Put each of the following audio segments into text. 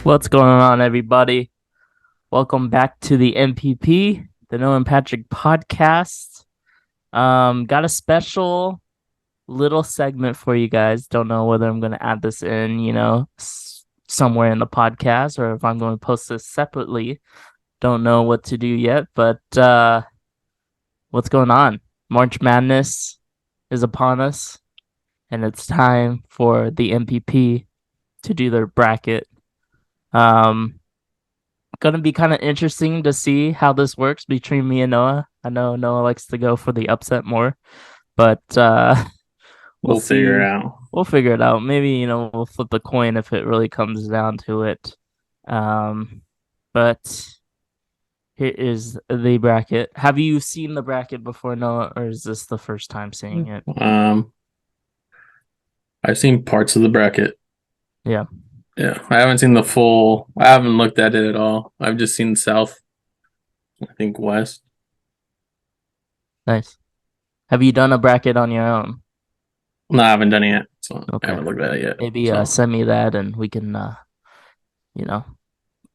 What's going on, everybody? Welcome back to the MPP, the Noah and Patrick podcast. Got a special little segment for you guys. Don't know whether I'm going to add this in, somewhere in the podcast or if I'm going to post this separately. Don't know what to do yet, but what's going on? March Madness is upon us, and it's time for the MPP to do their bracket. Um, Gonna be kind of interesting to see how this works between me and Noah. I know Noah likes to go for the upset more, but we'll We'll figure it see. out. We'll figure it out. Maybe we'll flip the coin if it really comes down to it. But here is the bracket. Have you seen the bracket before, Noah, or is this the first time seeing it? Um, I've seen parts of the bracket. Yeah, Yeah, I haven't seen the full. I haven't looked at it at all. I've just seen South. I think West. nice. Have you done a bracket on your own? No, I haven't done it yet, so I Okay, haven't looked at it yet. maybe So send me that and we can you know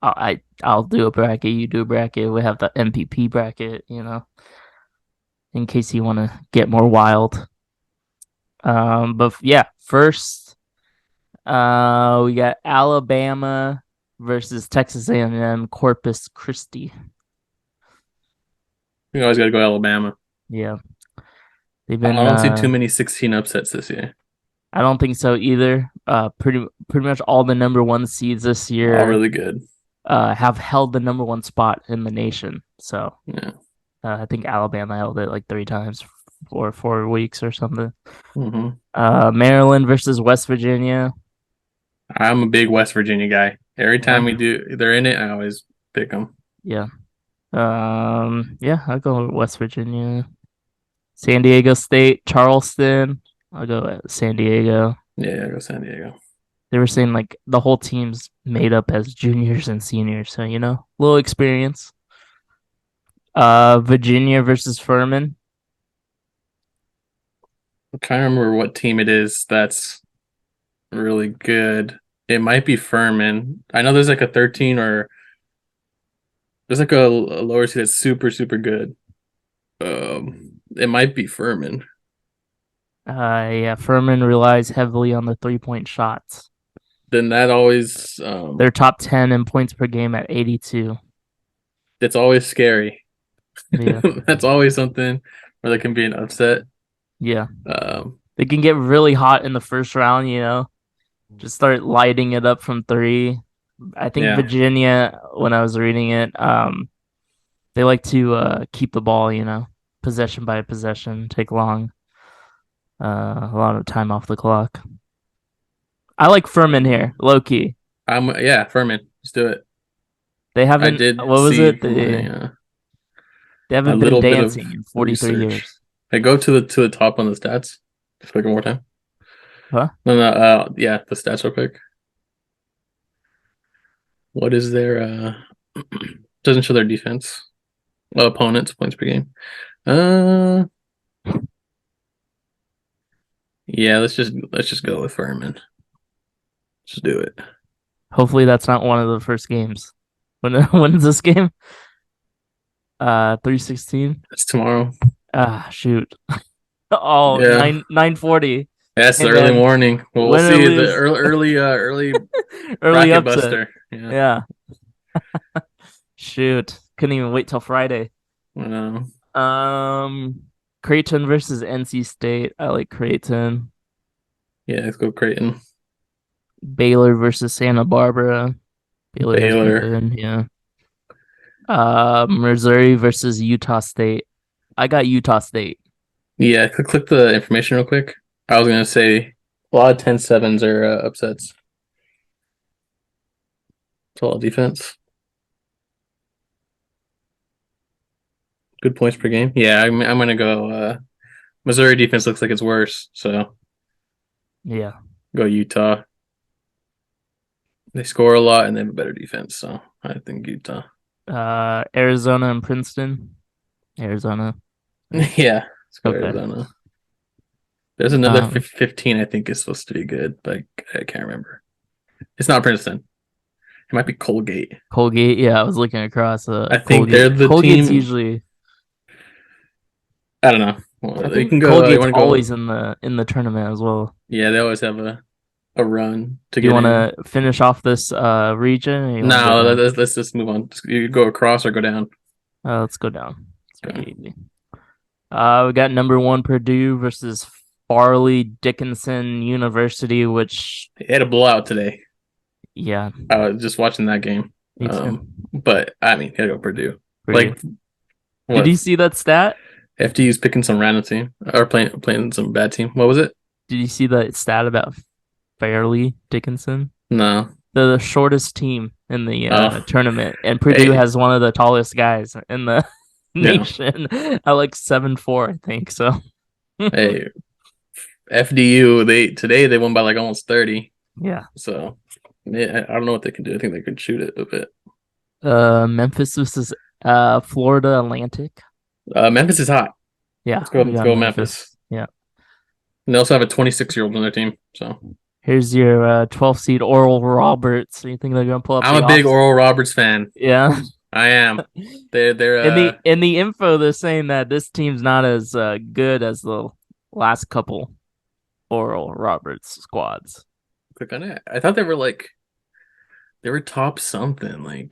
I'll do a bracket, you do a bracket. We have the MPP bracket, in case you want to get more wild. But yeah, first, we got Alabama versus Texas A&M Corpus Christi. we always got to go Alabama. Yeah, they've I been. don't see too many 16 upsets this year. I don't think so either. Pretty much all the number one seeds this All year really good. have held the number one spot in the nation. So Yeah. I think Alabama held it like 3 times for 4 weeks or something. hmm Maryland versus West Virginia. I'm a big West Virginia guy. Every Yeah, time they're in it, I always pick them. yeah. Yeah, I'll go with West Virginia. San Diego State, Charleston. I'll go with San Diego. Yeah, I go San Diego. They were saying like the whole team's made up as juniors and seniors, so little experience. Virginia versus Furman. I'm trying to remember what team it is that's really good. It might be Furman. I know there's like a 13 or there's like a lower seed that's super, super good. It might be Furman. Yeah, Furman relies heavily on the 3-point shots. Then that always They're top 10 in points per game at 82. it's always scary. Yeah, That's always something where there can be an upset. yeah. Um, They can get really hot in the first round, just start lighting it up from three. I think yeah. Virginia, when I was reading it, they like to keep the ball, possession by possession, take a lot of time off the clock. I like Furman here, low key. Yeah, Furman. Let's do it. They I haven't, did what was see it? my They a haven't been little bit of dancing in 43 research. years. I go to the top on the stats. Just click one more time. Huh? No, no, yeah, the stats real quick. What is their doesn't show their defense. Opponents points per game. Uh yeah, let's just go with Furman. Just do it. Hopefully that's not one of the first games. When's this game? 316. It's tomorrow. Shoot. Oh, Yeah. 940. That's the Hey early man, morning. Well, we'll win or see the lose. early Early bracket upset. buster. Yeah. Yeah. Shoot. Couldn't even wait till Friday. Uh, Um, Creighton versus NC State. I like Creighton. yeah, let's go Creighton. Baylor versus Santa Barbara. Baylor has been Baylor. good. Yeah. Missouri versus Utah State. I got Utah State. Yeah, click the information real quick. I was gonna say a lot of 10-7s are upsets. Total defense. Good points per game. Yeah, I'm gonna go. Missouri defense looks like it's worse, so Yeah. go Utah. They score a lot and they have a better defense, so I think Utah. Arizona and Princeton. Arizona. Yeah, let's go Okay. Arizona. There's another Um, 15 I think is supposed to be good, but I can't remember. It's not Princeton. It might be Colgate. Colgate. Yeah, I was looking across. I think they're Colgate. the Colgate's team. usually. I don't know. I Well, you think can go. You Colgate's want to go? always in the tournament as well. Yeah, they always have a run to Do you get want in. to finish off this region, or you want to go No, down? let's just move on. You go across or go down. Let's go down. It's Okay. pretty easy. We got number one Purdue versus Farley Dickinson University, which They had a blowout today. yeah, I was just watching that game. me too. But I mean, gotta go Purdue. Purdue. Like Did what? you see that stat? FDU's picking some random team or playing some bad team. What was it? Did you see that stat about Fairleigh Dickinson? No. They're the shortest team in the Oh, tournament, and Purdue hey, has one of the tallest guys in the yeah. nation at like 7'4", I think. So Hey, FDU. They won by like almost 30. yeah. So yeah, I don't know what they can do. I think they could shoot it a bit. Memphis versus Florida Atlantic. Memphis is hot. Yeah, Let's go. we Let's got go Memphis. Memphis. Yeah. And they also have a 26-year-old on their team. So Here's your 12 seed Oral Roberts. So you think they're gonna pull up I'm the a big offs? Oral Roberts fan. Yeah. I am. They're In the info, they're saying that this team's not as good as the last couple Oral Roberts squads. click on it. I thought they were top something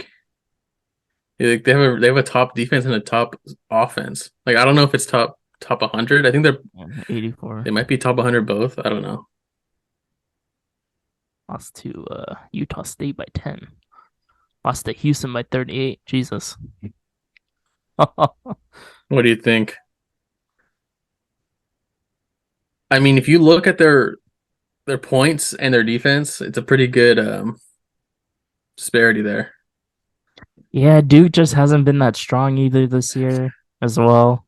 they have a top defense and a top offense. Like I don't know if it's top 100. I think Yeah, 84. they might be top 100 both. I don't know. Lost to Utah State by 10. Lost to Houston by 38. Jesus. What do you think? I mean, if you look at their points and their defense, it's a pretty good disparity there. Yeah, Duke just hasn't been that strong either this year as well.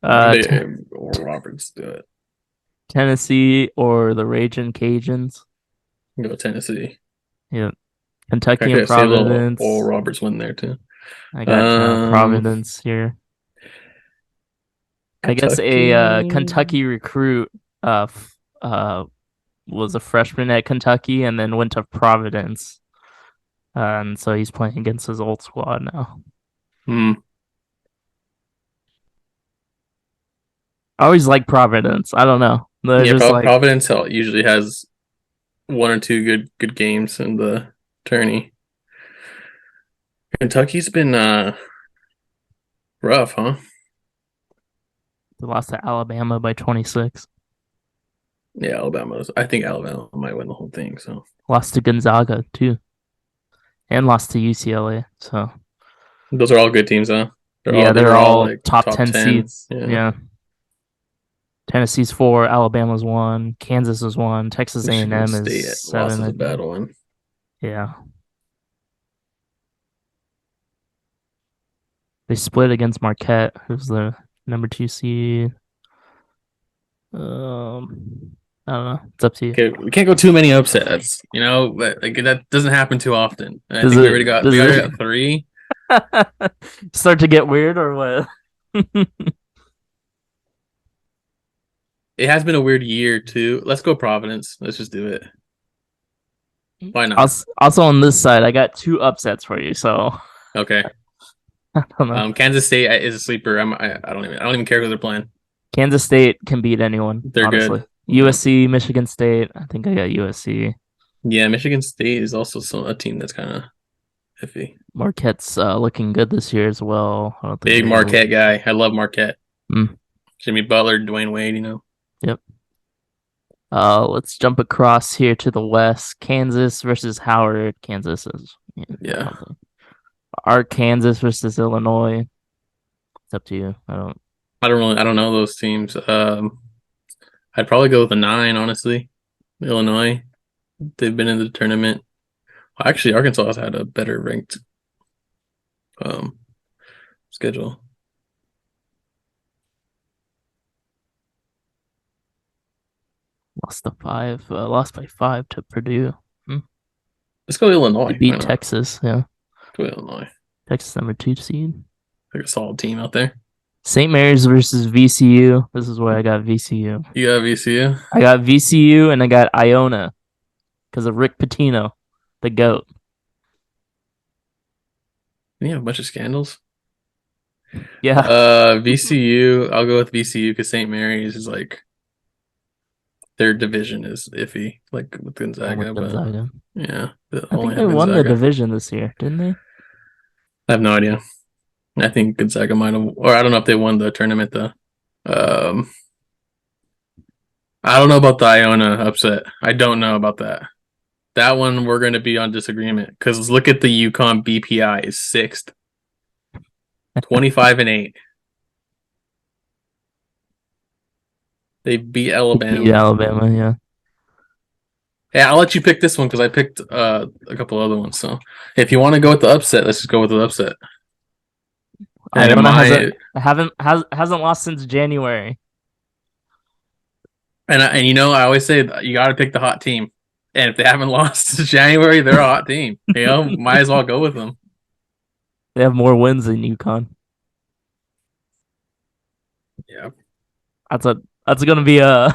Why Uh, they t- Oral Roberts do it? Tennessee or the Raging Cajuns. Go Tennessee. Yeah, Kentucky Actually, and I see a little Oral Providence. Roberts win there too. I got Um, Providence here. I guess a Kentucky. Kentucky recruit was a freshman at Kentucky and then went to Providence. And so he's playing against his old squad now. Hmm. I always like Providence. I don't know. They're Yeah, just like Providence usually has one or two good games in the tourney. Kentucky's been rough, huh? they lost to Alabama by 26. Yeah, Alabama's. I think Alabama might win the whole thing. So Lost to Gonzaga too. And lost to UCLA. So those are all good teams, huh? yeah, They they're were all all like top top 10 10. seeds. Yeah, Yeah. Tennessee's 4, Alabama's 1, Kansas is 1, Texas Michigan A&M is State lost 7, is I a think. bad one. Yeah. They split against Marquette, who's the number 2 seed. I don't know. It's up to you. Okay, we can't go too many upsets. You know, like that doesn't happen too often. And I Does think it we does already it got three. start to get weird or what? It has been a weird year too. Let's go Providence. Let's just do it. Why not? Also on this side, I got 2 upsets for you, so Okay. I don't know. Kansas State is a sleeper. I don't even care who they're playing. Kansas State can beat anyone, They're honestly. good. USC, Michigan State. I think I got USC. Yeah, Michigan State is also a team that's kind of iffy. Marquette's looking good this year as well. I don't think Big Marquette guy. I love Marquette. Mm, Jimmy Butler, Dwayne Wade. yep. Let's jump across here to the west. Kansas versus Howard. Kansas is Yeah. Arkansas versus Illinois. It's up to you. I don't know those teams. I'd probably go with a 9, honestly. Illinois. They've been in the tournament. Well, actually, Arkansas has had a better ranked um schedule. Lost by 5 to Purdue. Hmm. Let's go They Illinois. Why beat not? Texas. Yeah, Go Illinois. Texas number 2 seed. Like a solid team out there. St. Mary's versus VCU. This is where I got VCU. You got VCU. I got VCU and I got Iona. because of Rick Pitino, the GOAT. You have a bunch of scandals. Yeah, VCU. I'll go with VCU because St. Mary's is like their division is iffy, like with I'm with Gonzaga, but Gonzaga. yeah, they I only think they have won the Gonzaga. division this year, didn't they? I have no idea. I think Gonzaga might have, or I don't know if they won the tournament though. Um, I don't know about the Iona upset. I don't know about that. That one we're going to be on disagreement because look at the UConn BPI is sixth, 25-8. They beat Beat Alabama. Alabama, yeah. Yeah, I'll let you pick this one because I picked a couple other ones. So if you want to go with the upset, let's just go with the upset. And in Iona my hasn't lost since January. and you know I always say you got to pick the hot team. And if they haven't lost since January, they're a hot team. You know, might as well go with them. They have more wins than UConn. Yeah, That's gonna be a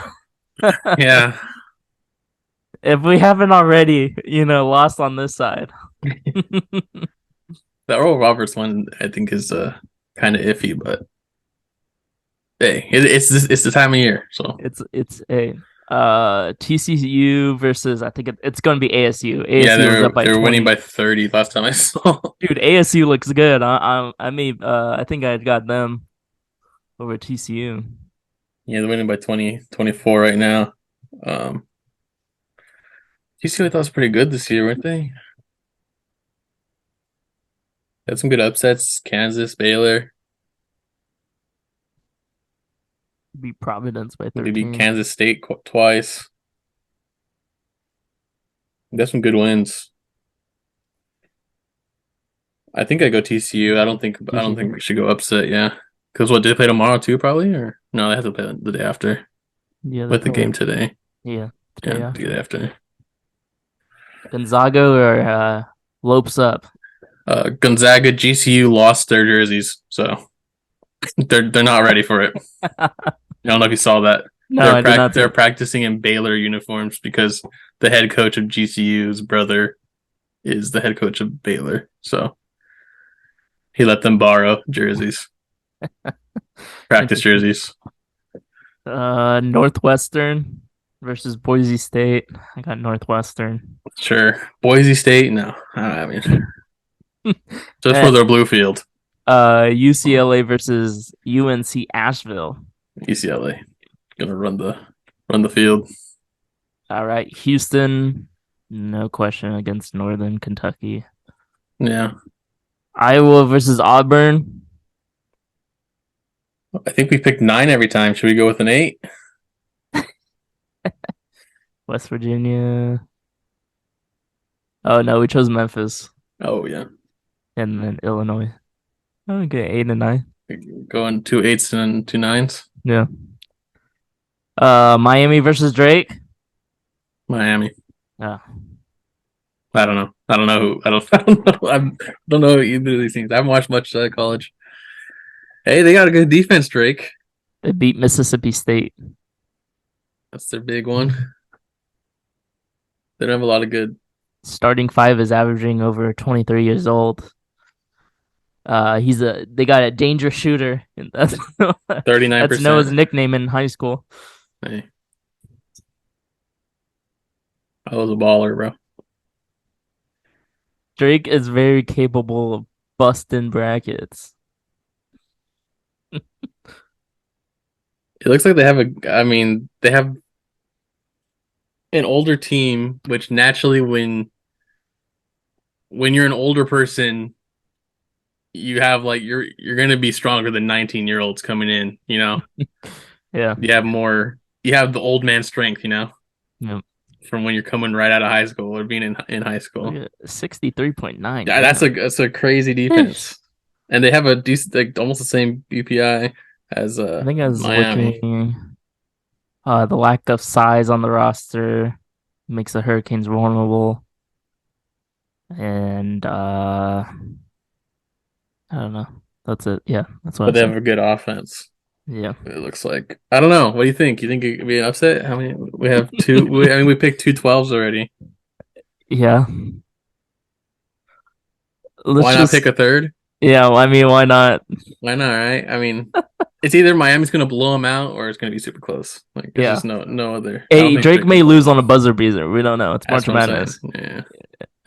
yeah. if we haven't already, lost on this side. The Earl Roberts one I think is kind of iffy, but hey, it's the time of year, so It's a TCU versus I think it's going to be ASU. yeah, ASU was up by they're winning 20. by 30 last time I saw. Dude, ASU looks good. I think I got them over TCU. Yeah, they're winning by 20, 24 right now. Um, TCU I thought was pretty good this year, weren't they? Had some good upsets. Kansas, Baylor. Beat Providence by They beat 13. Kansas State twice. Got some good wins. I think I go TCU. I don't think TCU. we should go upset. Yeah, because what, did they play tomorrow too? Probably, or no? They have to play the day after Yeah, they with the play. game today. Yeah, the Yeah, day the day after. after. Gonzaga or Lopes up. Gonzaga, GCU lost their jerseys, so they're not ready for it. I don't know if you saw that. No, I did not see They're it. practicing in Baylor uniforms because the head coach of GCU's brother is the head coach of Baylor, so he let them borrow jerseys, practice Interesting. jerseys. Northwestern versus Boise State. I got Northwestern. Sure, Boise State. No, I mean just for And their blue field. UCLA versus UNC Asheville. UCLA gonna run the field. All right, Houston, no question against Northern Kentucky. Yeah, Iowa versus Auburn. I think we picked 9 every time. Should we go with an 8? West Virginia. Oh no, we chose Memphis Oh yeah, and then Illinois. Okay, 8 and 9. going 2 8s and 2 9s. Yeah. Miami versus Drake. Miami. Yeah. I don't know. I don't know who. I don't. I don't know. I don't know either of these teams. I haven't watched much college. Hey, they got a good defense, Drake. They beat Mississippi State. That's their big one. They don't have a lot of good. Starting five is averaging over 23 years old. They got a dangerous shooter. And that's 39%. Noah's nickname in high school. Hey, I was a baller, bro. Drake is very capable of busting brackets. It looks like they have a. I mean, they have an older team, which naturally, when you're an older person, you have like you're gonna be stronger than 19-year-olds coming in. You know, Yeah. you have more. You have the old man strength. You know, Yep. from when you're coming right out of high school or being in high Look school. at 63.9. Yeah, Damn. that's a crazy Sheesh. defense, and they have a decent, like almost the same BPI as I think I was Miami. looking the lack of size on the roster makes the Hurricanes vulnerable. And I don't know. That's it. Yeah, that's what But I they have said. a good offense. Yeah. It looks like. I don't know. What do you think? You think it could be an upset? How many? We have two. I mean, we picked two 12s already. Yeah. Let's Why not pick just a third? yeah. I mean, why not? Why not, right? I mean, it's either Miami's gonna blow them out or it's gonna be super close. Like it's Yeah. just no other. I don't Hey, think Drake Drake can may pull it lose on off. a buzzer beater. We don't know. It's That's March what I'm saying. Madness.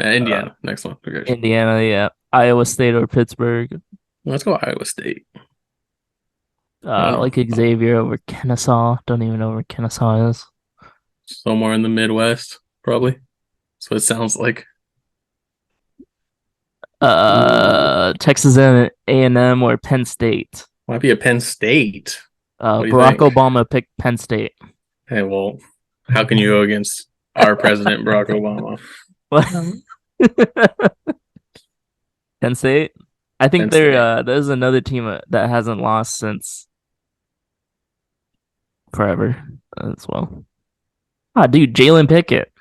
Yeah. Uh, Indiana, next one. Who cares? Indiana, yeah. Iowa State or Pittsburgh. Let's go Iowa State. I I don't like know. Xavier over Kennesaw. Don't even know where Kennesaw is. Somewhere in the Midwest, probably. That's what it sounds like. Ooh, Texas A&M or Penn State. might be a Penn State. What do you Barack think? Obama picked Penn State. Hey, well, how can you go against our president, Barack Obama? What? Penn State. I think Penn State. there's another team that hasn't lost since forever as well. Ah, dude, Jalen Pickett.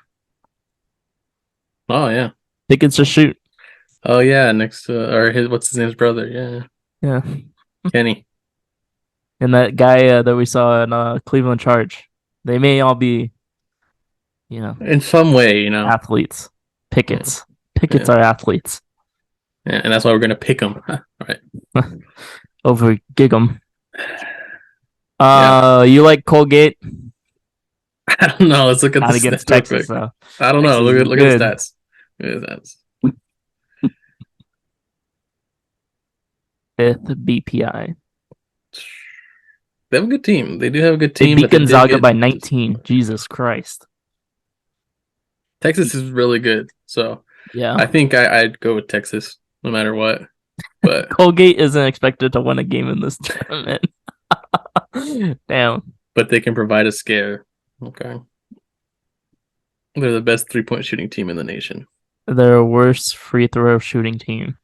Oh yeah. Pickett's just shoot. Oh yeah. Next, or his what's his name's brother? Yeah, Yeah. Kenny. And that guy that we saw in Cleveland Charge. They may all be, you know, In some way, you know. athletes. Mm, Pickets. Pickets yeah. are athletes. Yeah, and that's why we're gonna pick him. All right. Over Gig'em. Yeah. You like Colgate? I don't know. Let's look at the Not against stats real Texas, quick. though. I don't know. Texas is Look at the good. stats. Look at the stats. Fifth BPI. They have a good team. They do have a good They team, beat but they did Gonzaga get by 19. Jesus Christ. Texas is really good. So Yeah. I think I'd go with Texas no matter what. But Colgate isn't expected to win a game in this tournament. Damn. they can provide a scare. Okay. They're the best 3-point shooting team in the nation. They're a worse free throw shooting team.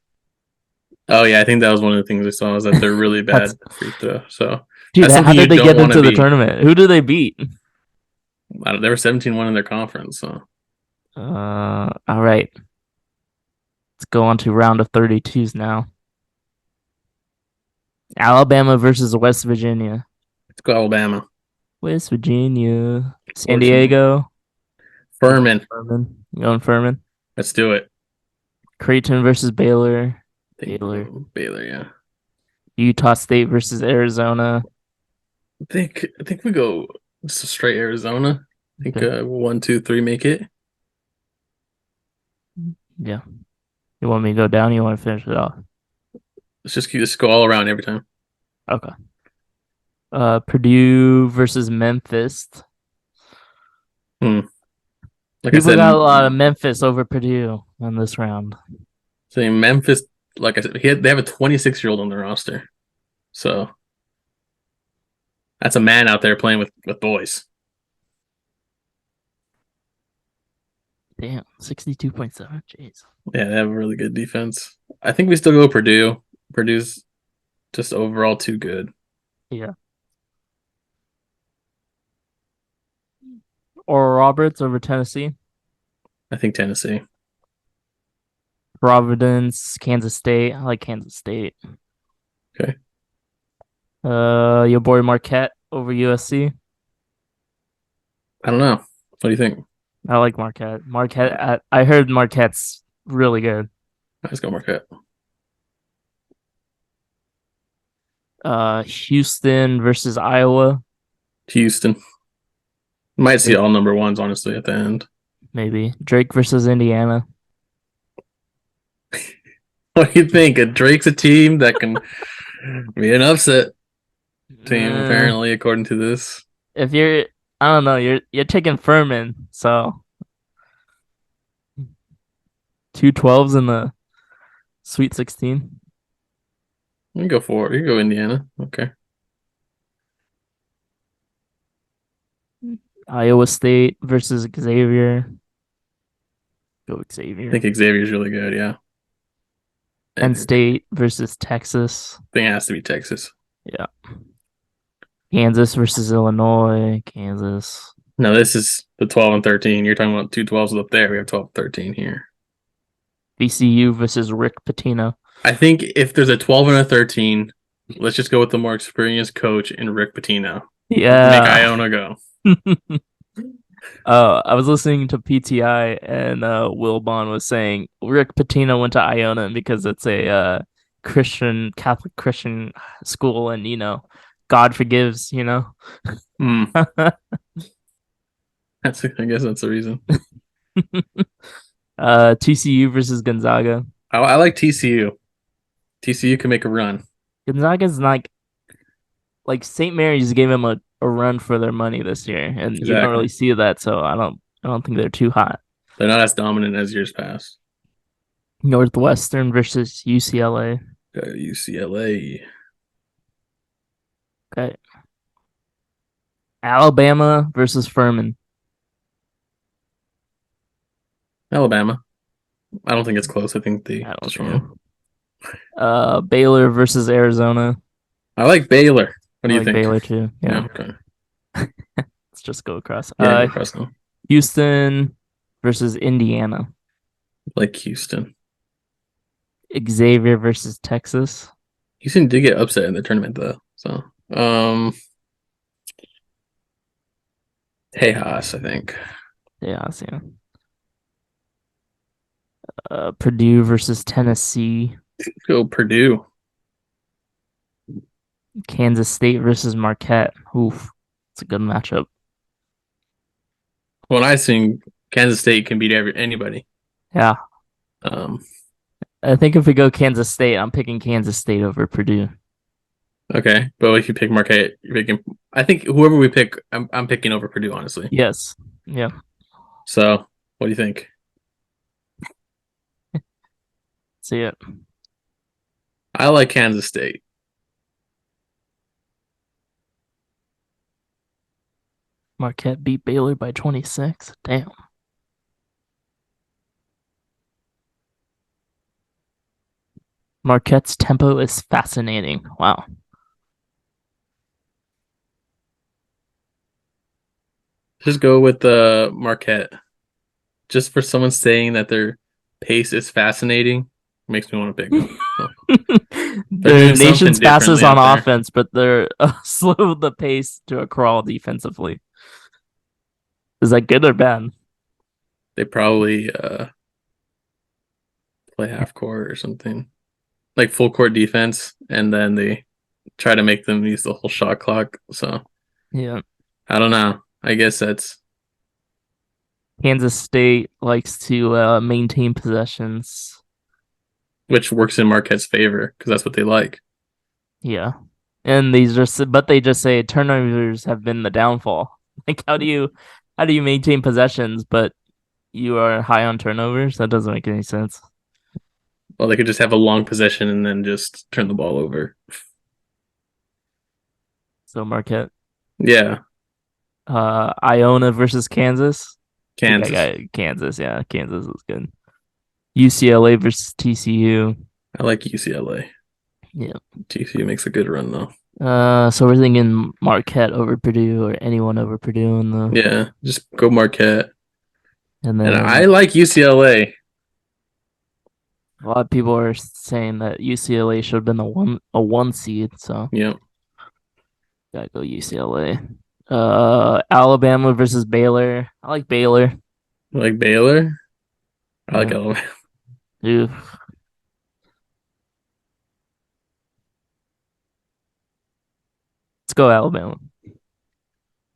Oh yeah, I think that was one of the things I saw is that they're really That's bad free throw. So dude, that's how something you did they don't get want to into the be. tournament? Who did they beat? They were 17-1 in their conference. So All right. Let's go on to round of 32s now. Alabama versus West Virginia. let's go Alabama. West Virginia. San Unfortunately, Diego. Furman. Furman. You going Furman? Let's do it. Creighton versus Baylor. I think Baylor. Baylor. Yeah. Utah State versus Arizona. I think we go just straight Arizona. I think Okay. 1, 2, 3 make it. Yeah. You want me to go down? You want to finish it off? Let's just keep this go all around every time. Okay. Purdue versus Memphis. Like I People said, got a lot of Memphis over Purdue in this round. saying Memphis, like I said, they have a 26-year-old on their roster, so that's a man out there playing with boys. Damn, 62.7. Jeez. Yeah, they have a really good defense. I think we still go Purdue. Purdue's just overall too good. Yeah. Oral Roberts over Tennessee. I think Tennessee. Providence, Kansas State. I like Kansas State. Okay. Your boy Marquette over USC. I don't know. What do you think? I like Marquette. Marquette. I heard Marquette's really good. Let's go Marquette. Houston versus Iowa. Houston. Might see all number ones, honestly, at the end. Maybe Drake versus Indiana. What do you think? Drake's a team that can be an upset team, apparently, according to this. If you're, I don't know, you're taking Furman, so 2 12s in the Sweet 16. You can go for it. You can go Indiana. Okay. Iowa State versus Xavier. Go I Xavier. think Xavier's really good, yeah. Penn State versus Texas. I think it has to be Texas. Yeah. Kansas versus Illinois. Kansas. No, this is the 12 and 13. You're talking about 2 12s up there. We have 12 13 here. VCU versus Rick Pitino. I think if there's a 12 and a 13, let's just go with the more experienced coach in Rick Pitino. Yeah. Make Iona go. I was listening to PTI and Will Bond was saying Rick Pitino went to Iona because it's a Christian Catholic Christian school and God forgives, Hmm. I guess that's the reason. TCU versus Gonzaga. I like TCU. TCU can make a run. Gonzaga's like St. Mary's gave him a run for their money this year, and you don't really Exactly. see that, so I don't think they're too hot. They're not as dominant as years past. Northwestern versus UCLA. UCLA. Okay. Alabama versus Furman. Alabama. I don't think it's close. I think they I don't just think. won. Baylor versus Arizona. I like Baylor. What I do you like think? Baylor too. Yeah. Yeah, okay. Let's just go across. Yeah, go across them. Houston versus Indiana. Like Houston. Xavier versus Texas. Houston did get upset in the tournament though. So Tejas, I think. Yeah, I see. Purdue versus Tennessee. Go Purdue. Kansas State versus Marquette. Oof, it's a good matchup. When I sing Kansas State can beat anybody. Yeah, Um, I think if we go Kansas State, I'm picking Kansas State over Purdue. okay. But if you pick Marquette, you're picking I think whoever we pick, I'm picking over Purdue, honestly. Yes. Yeah. So what do you think? See it. I like Kansas State. Marquette beat Baylor by 26. Damn. Marquette's tempo is fascinating. Wow. Just go with the Marquette. Just for someone saying that their pace is fascinating makes me want to pick them. So they're The doing something nation's fastest differently on out there. offense, but they're slow the pace to a crawl defensively. Is that good or bad? They probably play half court or something. Like full court defense, and then they try to make them use the whole shot clock. So Yeah. I don't know. I guess that's Kansas State likes to maintain possessions. which works in Marquette's favor because that's what they like. Yeah. And they just say turnovers have been the downfall. Like how do you maintain possessions but you are high on turnovers? That doesn't make any sense. Well, they could just have a long possession and then just turn the ball over. So Marquette. Yeah, Iona versus Kansas. I think I Kansas. got Kansas. Yeah, Kansas is good. UCLA versus TCU. I like UCLA. Yeah. TCU makes a good run though. So we're thinking Marquette over Purdue or anyone over Purdue in the Yeah, just go Marquette. and And I then like UCLA. a lot of people are saying that UCLA should have been a one seed, so Yeah, gotta go UCLA. Alabama versus Baylor. I like Baylor. I like Baylor. I like Yeah. Alabama. Ooh. Let's go Alabama.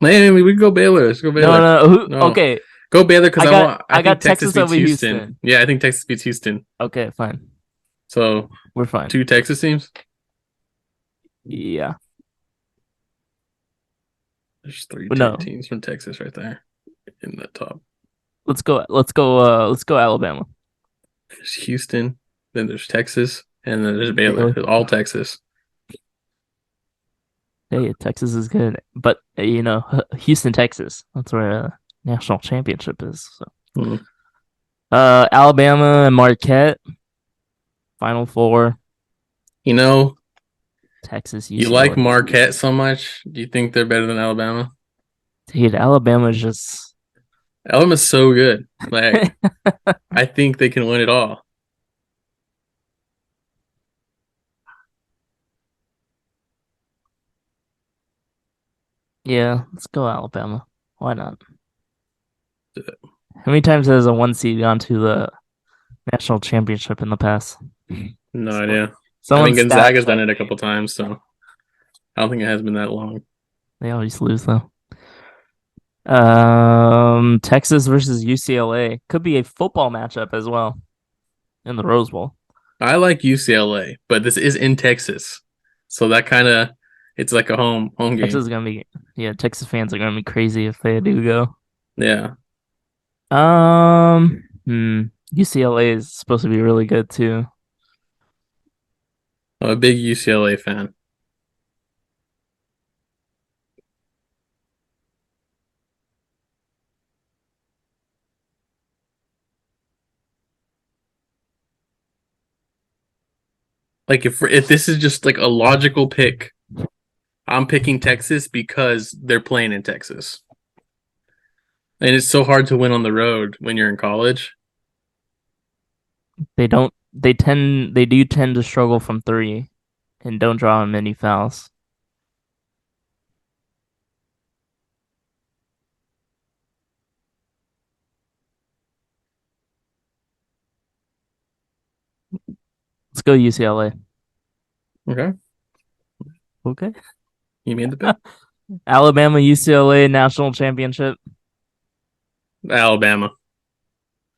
Man, we can go Baylor. Let's go No, Baylor. no, No, Okay. go Baylor because I I got want. I I think got Texas Texas beats over Houston. Houston. Yeah, I think Texas beats Houston. Okay, fine. So We're fine. two Texas teams. Yeah. There's three No. teams from Texas right there in the top. Let's go Alabama. There's Houston, then there's Texas, and then there's Baylor. Baylor. There's all Texas. Hey, Texas is good, but Houston, Texas. That's where national championship is. So, Hmm. Alabama and Marquette, Final Four. You know, Texas, you like UCLA. Marquette so much. Do you think they're better than Alabama? Dude, Alabama's just Alabama's so good. Like, I think they can win it all. yeah. Let's go Alabama. Why not? How many times has a one seed gone to the national championship in the past? No So, idea. I mean, someone stat Gonzaga's done check it a me. couple times, so I don't think it has been that long. They always lose though. Texas versus UCLA could be a football matchup as well in the Rose Bowl. I like UCLA, but this is in Texas, so that kind of it's like a home Texas game. is gonna be, yeah, Texas fans are gonna be crazy if they do go. Yeah, UCLA is supposed to be really good too. I'm a big UCLA fan. Like if this is just like a logical pick, I'm picking Texas because they're playing in Texas. And it's so hard to win on the road when you're in college. They don't. They do tend to struggle from three, and don't draw many fouls. Let's go UCLA. Okay, Okay. you made the pick. Alabama UCLA national championship. Alabama.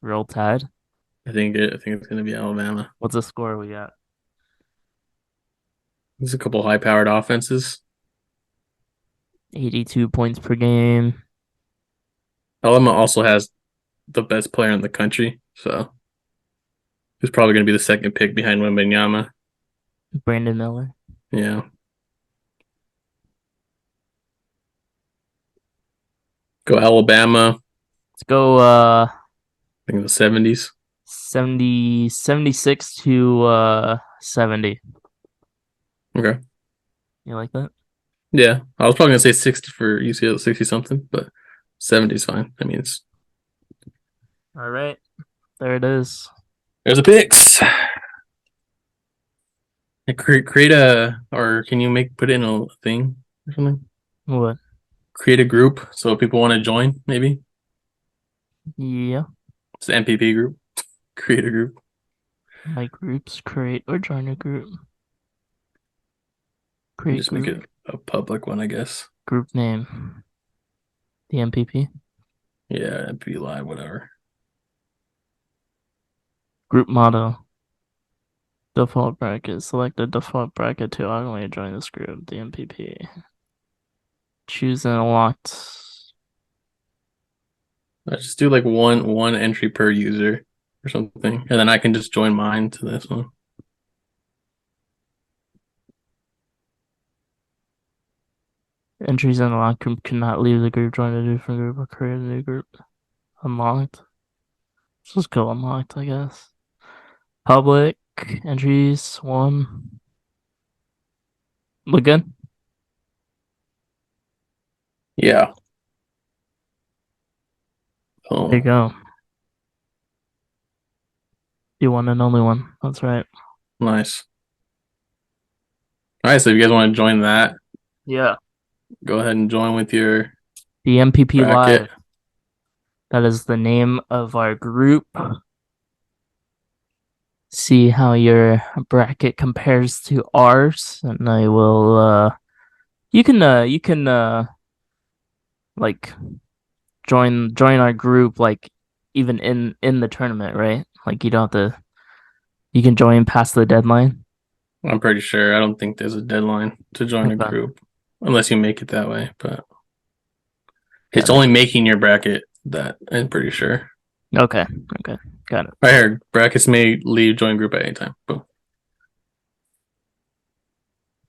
Roll Tide. I think it's gonna be Alabama. What's the score we got? There's a couple high powered offenses. 82 points per game. Alabama also has the best player in the country, so he's probably gonna be the second pick behind Wembanyama. Brandon Miller. Yeah. Go Alabama. Let's go I think in the 70s. 76 to 70. Okay. You like that? Yeah. I was probably gonna say 60 for UCLA, 60 something, but 70 is fine. I mean it's All right. There it is. there's the picks. Create a or can you make put in a thing or something? What? Create a group so people want to join, maybe. Yeah. It's the MPP group. Create a group. My groups create or join a group. And Create just make group. it a public one, I guess. Group name. The MPP. Yeah, MPP live, whatever. Group motto. Default bracket. Select a default bracket to automatically join this group. The MPP. Choose an unlocked. I just do like one entry per user or something, and then I can just join mine to this one. Entries in the locked group cannot leave the group, join a different group, or create a new group. Unlocked. Let's just go unlocked, I guess. Public entries one. Look good. Yeah. There you Oh, go. You one and only one. That's right. nice. All right, so if you guys want to join that, Yeah. go ahead and join with your The MPP bracket. Live. That is the name of our group. See how your bracket compares to ours, and I will you can like join our group like even in the tournament, right? Like you don't have to you can join past the deadline. I'm pretty sure. I don't think there's a deadline to join a Okay. group unless you make it that way, but Got it's it. only making your bracket that I'm pretty sure. Okay. Okay. Got it. Right here, brackets may leave join group at any time. Boom.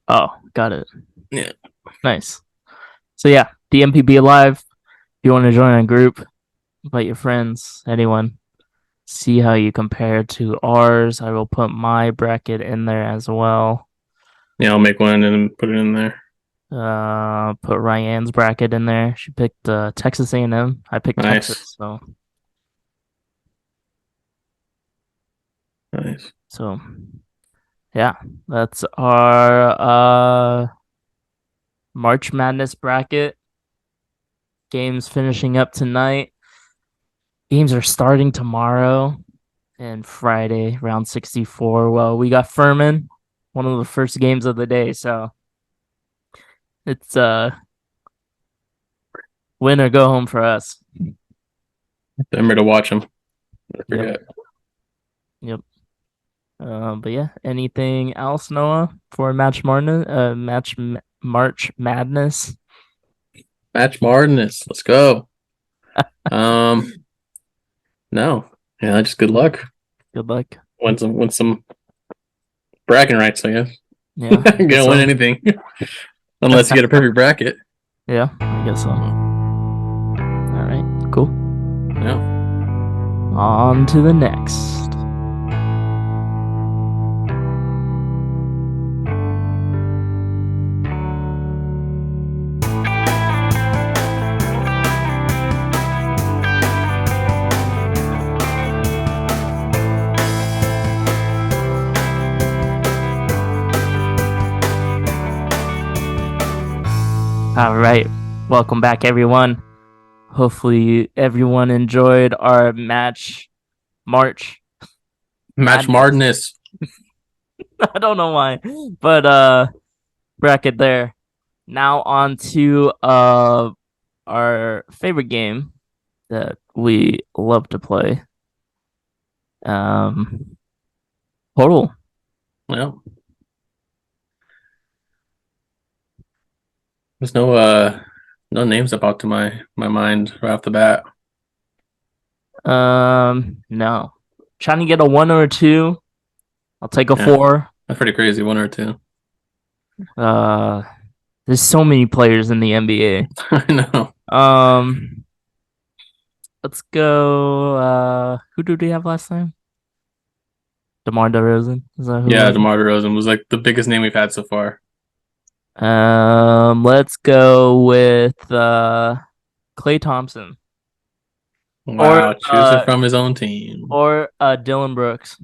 Oh, got it. Yeah. Nice. So yeah, the MPB Live. If you want to join a group, invite your friends, anyone. See how you compare to ours. I will put my bracket in there as well. Yeah, I'll make one and put it in there. Put Ryan's bracket in there. She picked Texas A&M. I picked Nice. Texas, so Nice. so yeah, that's our March Madness bracket. Games finishing up tonight. Games are starting tomorrow and Friday, round 64. Well, we got Furman, one of the first games of the day, so it's win or go home for us. Remember to watch them. I Yep, forget. yep. But yeah, anything else, Noah, for March Madness? Match Martinez. Let's go. Um, no. Yeah, just good luck. Good luck. Win some bragging rights, I guess. Yeah, I guess Gonna win so. anything. Unless you get a perfect bracket. Yeah, I guess so. All right, cool. Yeah. On to the next. All right, welcome back, everyone. Hopefully, everyone enjoyed our March Match Madness. Martinez. I don't know why, but bracket there. Now on to our favorite game that we love to play. Um, Poeltl. Well, there's no names that pop to my mind right off the bat. No, trying to get a one or a two. I'll take a Yeah. four. That's pretty crazy. One or two. Uh, there's so many players in the NBA. I know. Um, let's go. Who did we have last time? DeMar DeRozan. Is that who it Yeah, was? DeMar DeRozan was like the biggest name we've had so far. Let's go with Clay Thompson or Wow, choosing from his own team. Dylan Brooks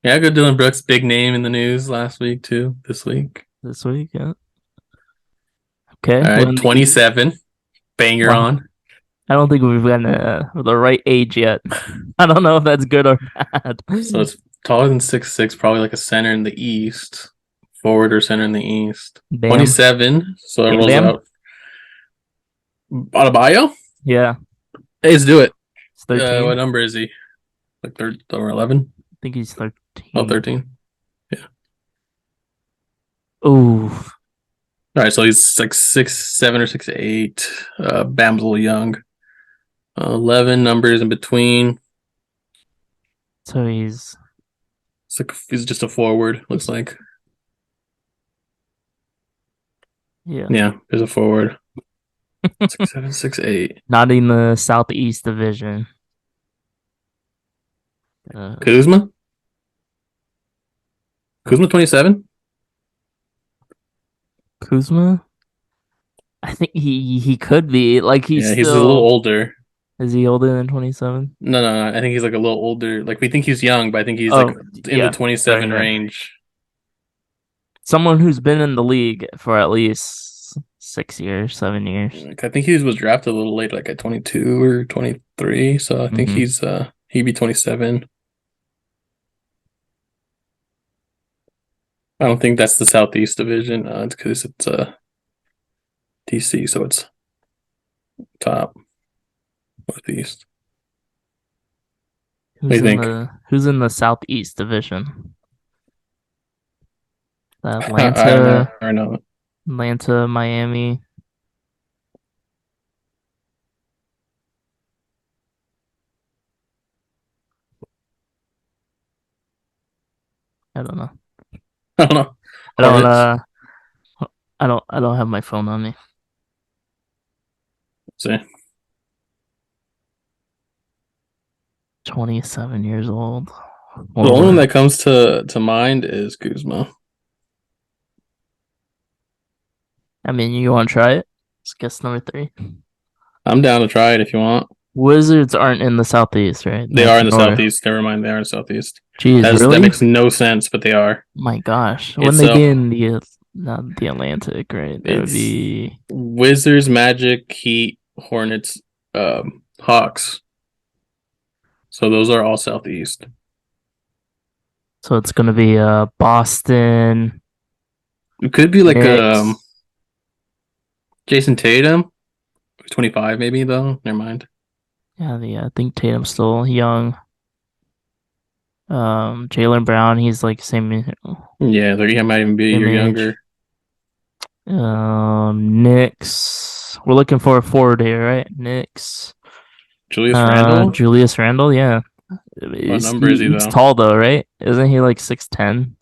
Yeah, good Dylan Brooks, big name in the news last week too. This week. this week. Yeah. Okay. All right, When the 27. Banger wow, on. I don't think we've gotten the right age yet. I don't know if that's good or bad. So it's taller than 6'6", probably like a center in the East. Forward or center in the East. Bam, 27. So it bam, rolls bam. out. Adebayo? Yeah, Hey, let's do it. it's 13. What I number is he? Like third or 11? think he's Oh, 13. 13. Yeah. Ooh, All right, so he's like 6'7" or 6'8". Bam's a little young. 11 numbers in between. so he's It's like he's just a forward, looks like. yeah, Yeah, there's a forward. 6'7", 6'8". not in the Southeast Division. Uh, Kuzma? Kuzma 27? Kuzma. I think he could be like he's Yeah, he's a little still older. is he older than 27? No, no, no. I think he's like a little older. Like we think he's young, but I think he's like Oh, in the yeah. Right, 27 right. range. Someone who's been in the league for at least 6 years, 7 years. Like, I think he was drafted a little late, like at 22 or 23. So I think Hmm. he'd be 27. I don't think that's the Southeast Division. It's because it's DC, so it's top Northeast. What do you think? Who's in the Southeast Division? I don't know. Atlanta, I don't know. Miami. I don't know. I don't know. I don't Hornets. I don't have my phone on me. See. 27 years old. The only one Forward. that comes to mind is Kuzma. I mean, you want to try it? Let's guess number three. I'm down to try it if you want. Wizards aren't in the Southeast, right? They are in the North. Southeast. Never mind, they are in the Southeast. Jeez, That really? makes no sense, but they are. My gosh. When It's they be in the not the Atlantic, right? That would it's be Wizards, Magic, Heat, Hornets, Hawks. So those are all Southeast. So it's gonna be Boston, It could be like Knicks. Jason Tatum, 25 maybe though. Never mind. Yeah, I think Tatum's still young. Jalen Brown, he's like Yeah, like he might even be a same year age. younger. Knicks. We're looking for a forward here, right? Knicks. Julius Randle. Julius Randle, yeah. What number is he He's though? tall though, right? Isn't he like 6'10"?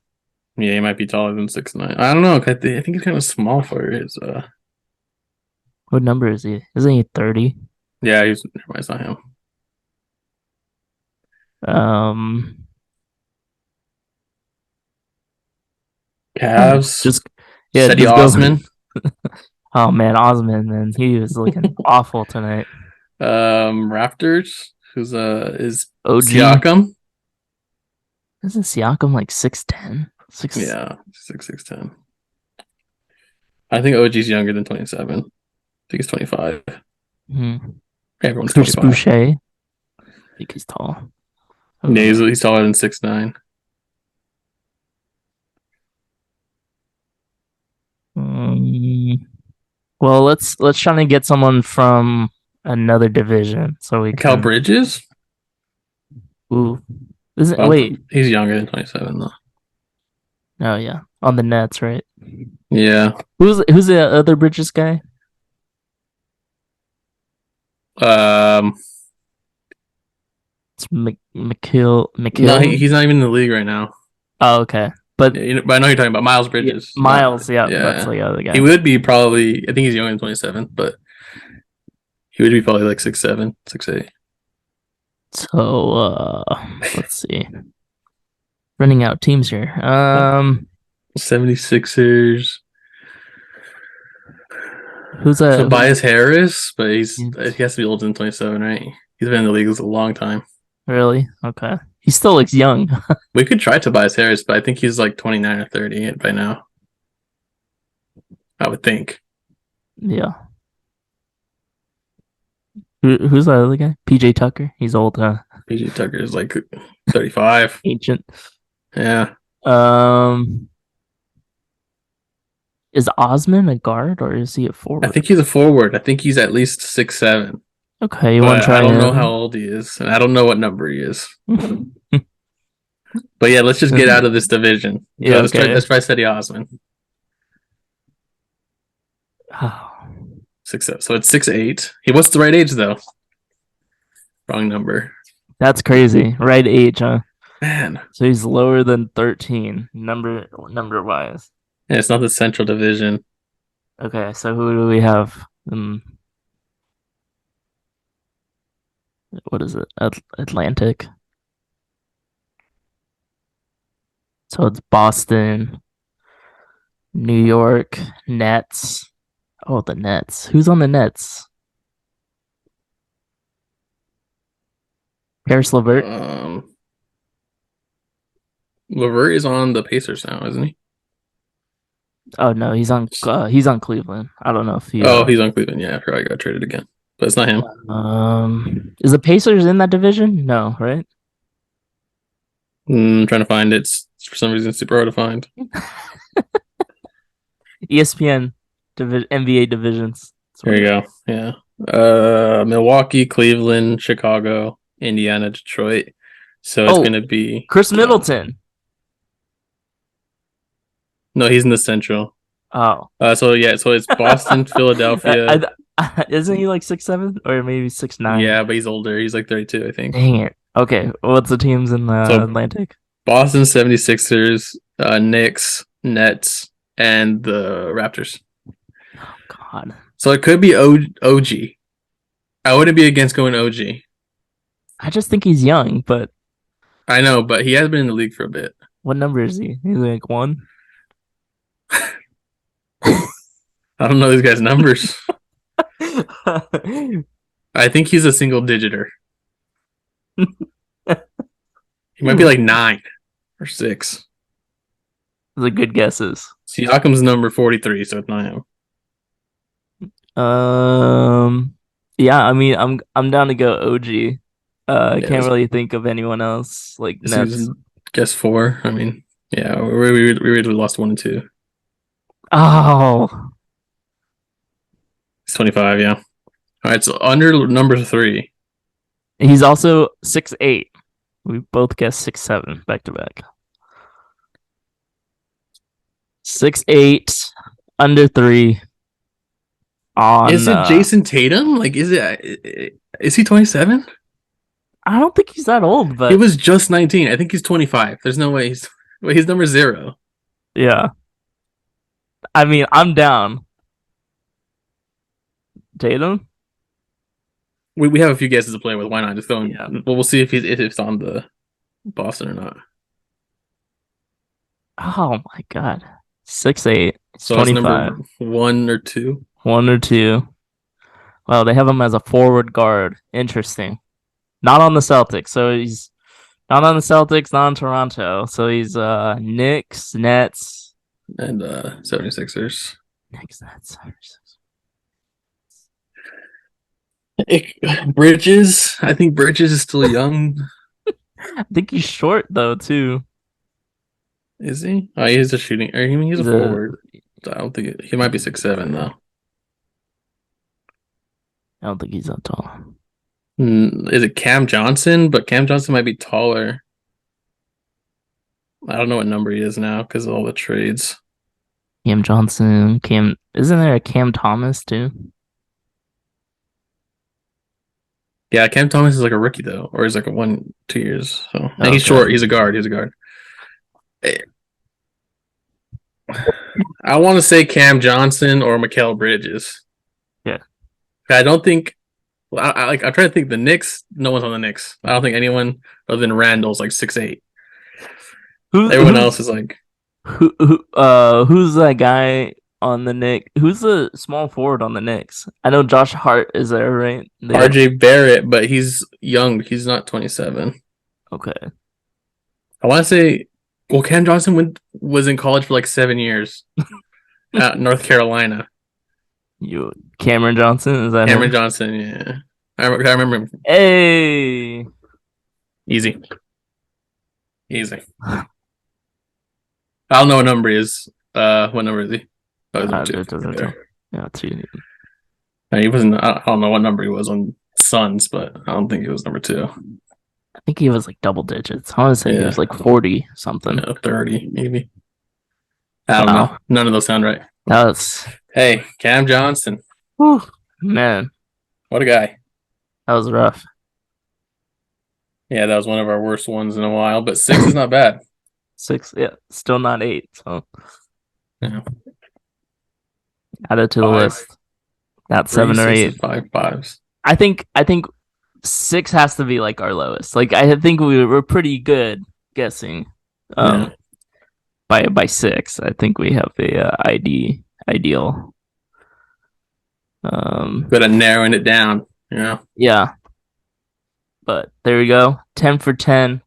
Yeah, he might be taller than 6'9". I don't know. I think he's kind of small for his. What number is he? Isn't he 30? Yeah, he's never mind, it's not him. Um, Cavs. just yeah, Cedi just go. Osman. Oh man, Osman, man, he was looking awful tonight. Raptors. Who's is OG, Siakam? isn't Siakam like 6'10"? Six. Yeah, 6'10". I think OG's younger than 27. I think he's 25. Hmm. Everyone's Chris 25. Boucher, I think he's tall. Yeah, Oh. he's taller than 6'9". Um, well, let's try to get someone from another division so we Cal can. Bridges? Ooh, isn't Well, wait? he's younger than 27 though. Oh yeah, on the Nets, right? Yeah. Who's the other Bridges guy? Um, It's McKill. no, McKill. he's not even in the league right now. Oh, okay. But Yeah, but I know you're talking about Miles yeah, Bridges. Miles, yeah, that's Yeah, the other he guy. would be probably. I think he's younger than 27, but he would be probably like 6'7", 6'8". So let's see. Running out teams here. 76ers. Who's a Tobias Harris, but who's he has to be older than 27, right? He's been in the league a long time. really? Okay. He still looks young. We could try Tobias Harris, but I think he's like 29 or 30 by now. I would think. Yeah. Who's the other guy? PJ Tucker. He's old, PJ Tucker is like 35. ancient. Yeah. Um, is Osman a guard or is he a I forward? think he's a forward. I think he's at least 6'7", Okay, you want but to I try don't know how him? old he is, and I don't know what number he is. But yeah, let's just get out of this division. Yeah. Okay. Let's try Cedi Osman. Oh, 6'7". So it's 6'8". What's the right age though? Wrong number. that's crazy. Right age, huh? Man. So he's lower than 13 number wise. Yeah, it's not the Central Division. Okay, so who do we have? What is it? Atlantic. So it's Boston, New York, Nets. Oh, the Nets. Who's on the Nets? Paris LeVert. Um, Levert is on the Pacers now, isn't he? Oh no, he's on Cleveland. I don't know if he Oh, he's on Cleveland. Yeah, I forgot I got traded again. But it's not him. is the Pacers in that division? No, right? I'm trying to find it. It's for some reason super hard to find. ESPN NBA divisions. There you go. Yeah. Milwaukee, Cleveland, Chicago, Indiana, Detroit. So it's Oh, gonna be Chris Middleton. no, he's in the Central. Oh, So yeah, so it's Boston, Philadelphia. isn't he like 6'7" or maybe 6'9"? Yeah, but he's older. He's like 32, I think. Dang it. Okay, what's the teams in the So Atlantic? Boston 76ers, Knicks, Nets, and the Raptors. God, So it could be OG. I wouldn't be against going OG. I just think he's young, but I know, but he has been in the league for a bit. what number is he? He's like one. I don't know these guys' numbers. I think he's a single digiter. He might be like 9 or 6. The good guesses. Siakam's number 43, so it's not him. Um, yeah, I mean, I'm down to go OG. I Yeah, can't really think of anyone else like this is Nets. guess four. I mean, yeah, we really lost one and two. Oh, It's 25. Yeah. All right, so under number three. he's also 6'8". We both guessed 6'7" back to back. 6'8", under three Is on. it Jason Tatum? Like, is he 27? I don't think he's that old, He but was just 19. I think he's 25. There's no way he's number zero. yeah. I mean, I'm down. Tatum. We have a few guesses to play with. Why not just throw Yeah. in? Well, we'll see if it's on the Boston or not. Oh my god. 6'8". It's So that's 25. number one or two. One or two. Well, they have him as a forward guard. Interesting. Not on the Celtics. So he's not on the Celtics, not on Toronto. So he's Knicks, Nets. And 76ers. Knicks, Nets. Bridges. I think Bridges is still young. I think he's short though too. Is he? Oh, he is a shooting. I mean, he's a He's a forward. I don't think he might be 6'7" though. I don't think he's that tall. Is it Cam Johnson? But Cam Johnson might be taller. I don't know what number he is now because of all the trades. Cam Johnson, Cam isn't there a Cam Thomas too? Yeah, Cam Thomas is like a rookie though, or he's like a 1 2 years. So and he's Okay. short. He's a guard. He's a guard. I want to say Cam Johnson or Mikal Bridges. Yeah. I don't think. Well, I'm trying to think. The Knicks. No one's on the Knicks. I don't think anyone other than Randall's like 6'8". Everyone else is like Who's that guy on the Knicks? Who's the small forward on the Knicks? I know Josh Hart is there, right? RJ Barrett, but he's young. He's not 27. Okay. I want to say, well, Cam Johnson was in college for like 7 years at North Carolina. Cameron Johnson, is that Cameron him? Johnson, yeah. I remember him. Hey. Easy. Easy. I don't know what number he is. What number is he? Oh, he's number two. It doesn't tell. Yeah, two. He wasn't. I don't know what number he was on Suns, but I don't think he was number two. I think he was like double digits. I want to say he was like 40 something. 30 maybe. I don't know. None of those sound right. Hey, Cam Johnson. Whew, man, what a guy. That was rough. Yeah, that was one of our worst ones in a while, but 6 is not bad. 6, yeah, still not 8. So yeah. Add it to the list. Not 7 or 8. 5 5s. I think 6 has to be like our lowest. Like I think we were pretty good guessing. By 6, I think we have a ideal. Good at narrowing it down. Yeah. Yeah. But there we go. 10 for 10.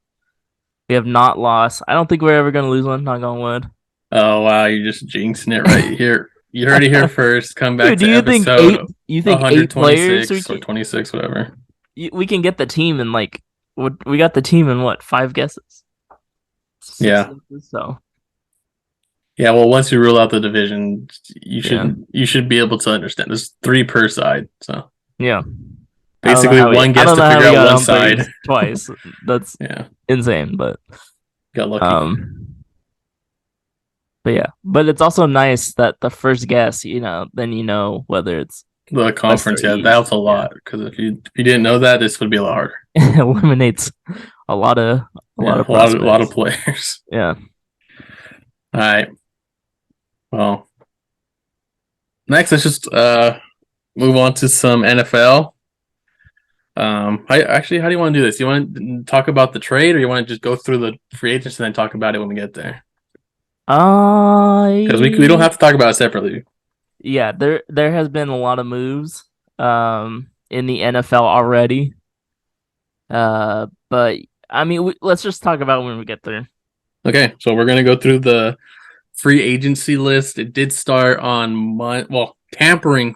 We have not lost. I don't think we're ever gonna lose one. Knock on wood. Oh wow, you're just jinxing it right here. You heard it here first. Come back Dude, to episode. You think 8 players or 26, whatever. We can get the team in like we got the team in what 5 guesses? Yeah. So. Yeah, well, once you rule out the division, you should be able to understand. There's 3 per side, so yeah. Basically, one guess to figure out one side twice. That's insane, but got lucky. But yeah, but it's also nice that the first guess, then you know whether it's the conference. Yeah, that helps a lot because if you didn't know that, this would be a lot harder. It eliminates a lot of players. Yeah. All right. Well, next let's just move on to some NFL. How do you want to do this? You want to talk about the trade, or you want to just go through the free agents and then talk about it when we get there? Because we don't have to talk about it separately. Yeah, there has been a lot of moves in the NFL already. But I mean, let's just talk about it when we get there. Okay, so we're gonna go through the free agency list. It did start on tampering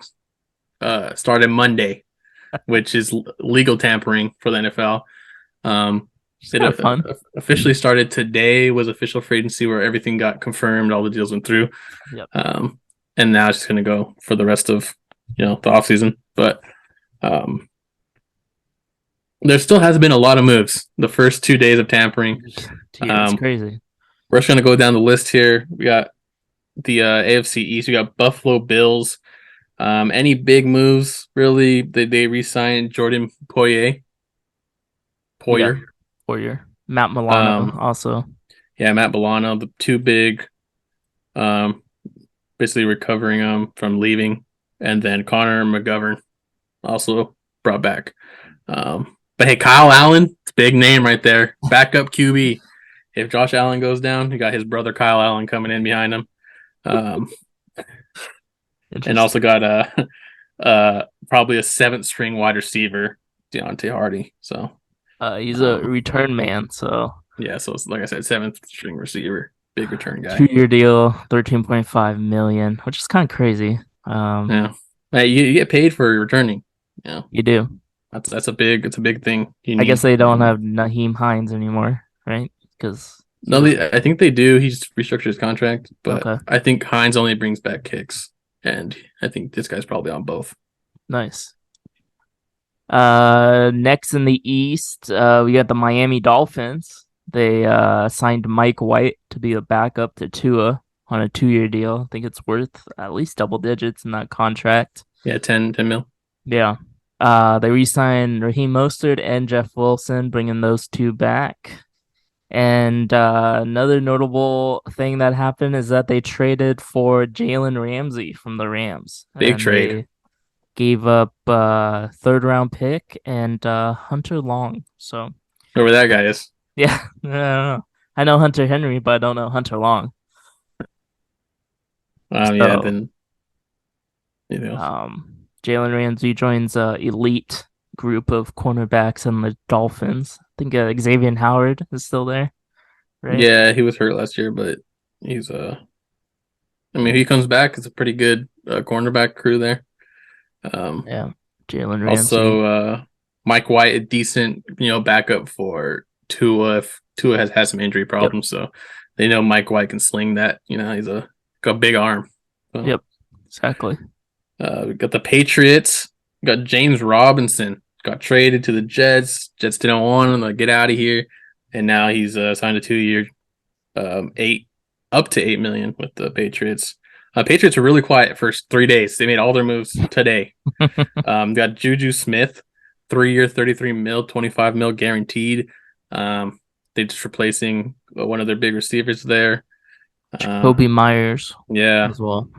started Monday, which is legal tampering for the NFL. Um, It's it kind of fun. officially started today. Was official free agency where everything got confirmed, all the deals went through. Yep. Um, and now it's just going to go for the rest of the off season. But um, there still has been a lot of moves. The first 2 days of tampering. Yeah, it's Um, crazy. we're just going to go down the list here. We got the AFC East. We got Buffalo Bills. Any big moves really? They re-signed Jordan Yeah, Poyer. for your Matt Milano Um, also. yeah, Matt Milano, the two big, um, basically recovering him from leaving, and then Connor McGovern also brought back. But hey, Kyle Allen, it's a big name right there, backup QB. If Josh Allen goes down, you got his brother Kyle Allen coming in behind him, um, and also Interesting. got probably a seventh string wide receiver, Deontay Hardy. So He's a um, return man, so yeah, so it's, like I said, seventh string receiver, big return guy. 2 year deal, 13.5 million, which is kind of crazy. Yeah, hey, you get paid for returning. Yeah, You do. that's a big thing you I guess need. they don't have Naheem Hines anymore, right? Because he No, was I think they do. He's restructured his contract, but okay. I think Hines only brings back kicks, and I think this guy's probably on both. Nice. Next in the East, we got the Miami Dolphins. They signed Mike White to be a backup to Tua on a 2 year deal. I think it's worth at least double digits in that contract. Yeah, 10 mil. Yeah. They re-signed Raheem Mostert and Jeff Wilson, bringing those two back. And another notable thing that happened is that they traded for Jalen Ramsey from the Rams, Big and trade. they gave up third round pick and Hunter Long. So Whoever that guy is. yeah, I don't know. I know Hunter Henry, but I don't know Hunter Long. Yeah, So then anything else. Jalen Ramsey joins a elite group of cornerbacks in the Dolphins. I think Xavier Howard is still there, right? Yeah, he was hurt last year, but he's I mean, if he comes back, it's a pretty good cornerback crew there. Um, Yeah, Jalen Ramsey. also, Mike White, a decent backup for Tua if Tua has had some injury Yep, problems, so they know Mike White can sling that. He's got a big arm. So yep, exactly. we got the Patriots. We got James Robinson got traded to the Jets. Jets didn't want him to get out of here, and now he's signed a 2 year, eight up to 8 million with the Patriots. Patriots were really quiet first 3 days. They made all their moves today. Got Juju Smith, 3 year, 33 mil, 25 mil guaranteed. They just replacing one of their big receivers there. Jacoby Myers Yeah, as well.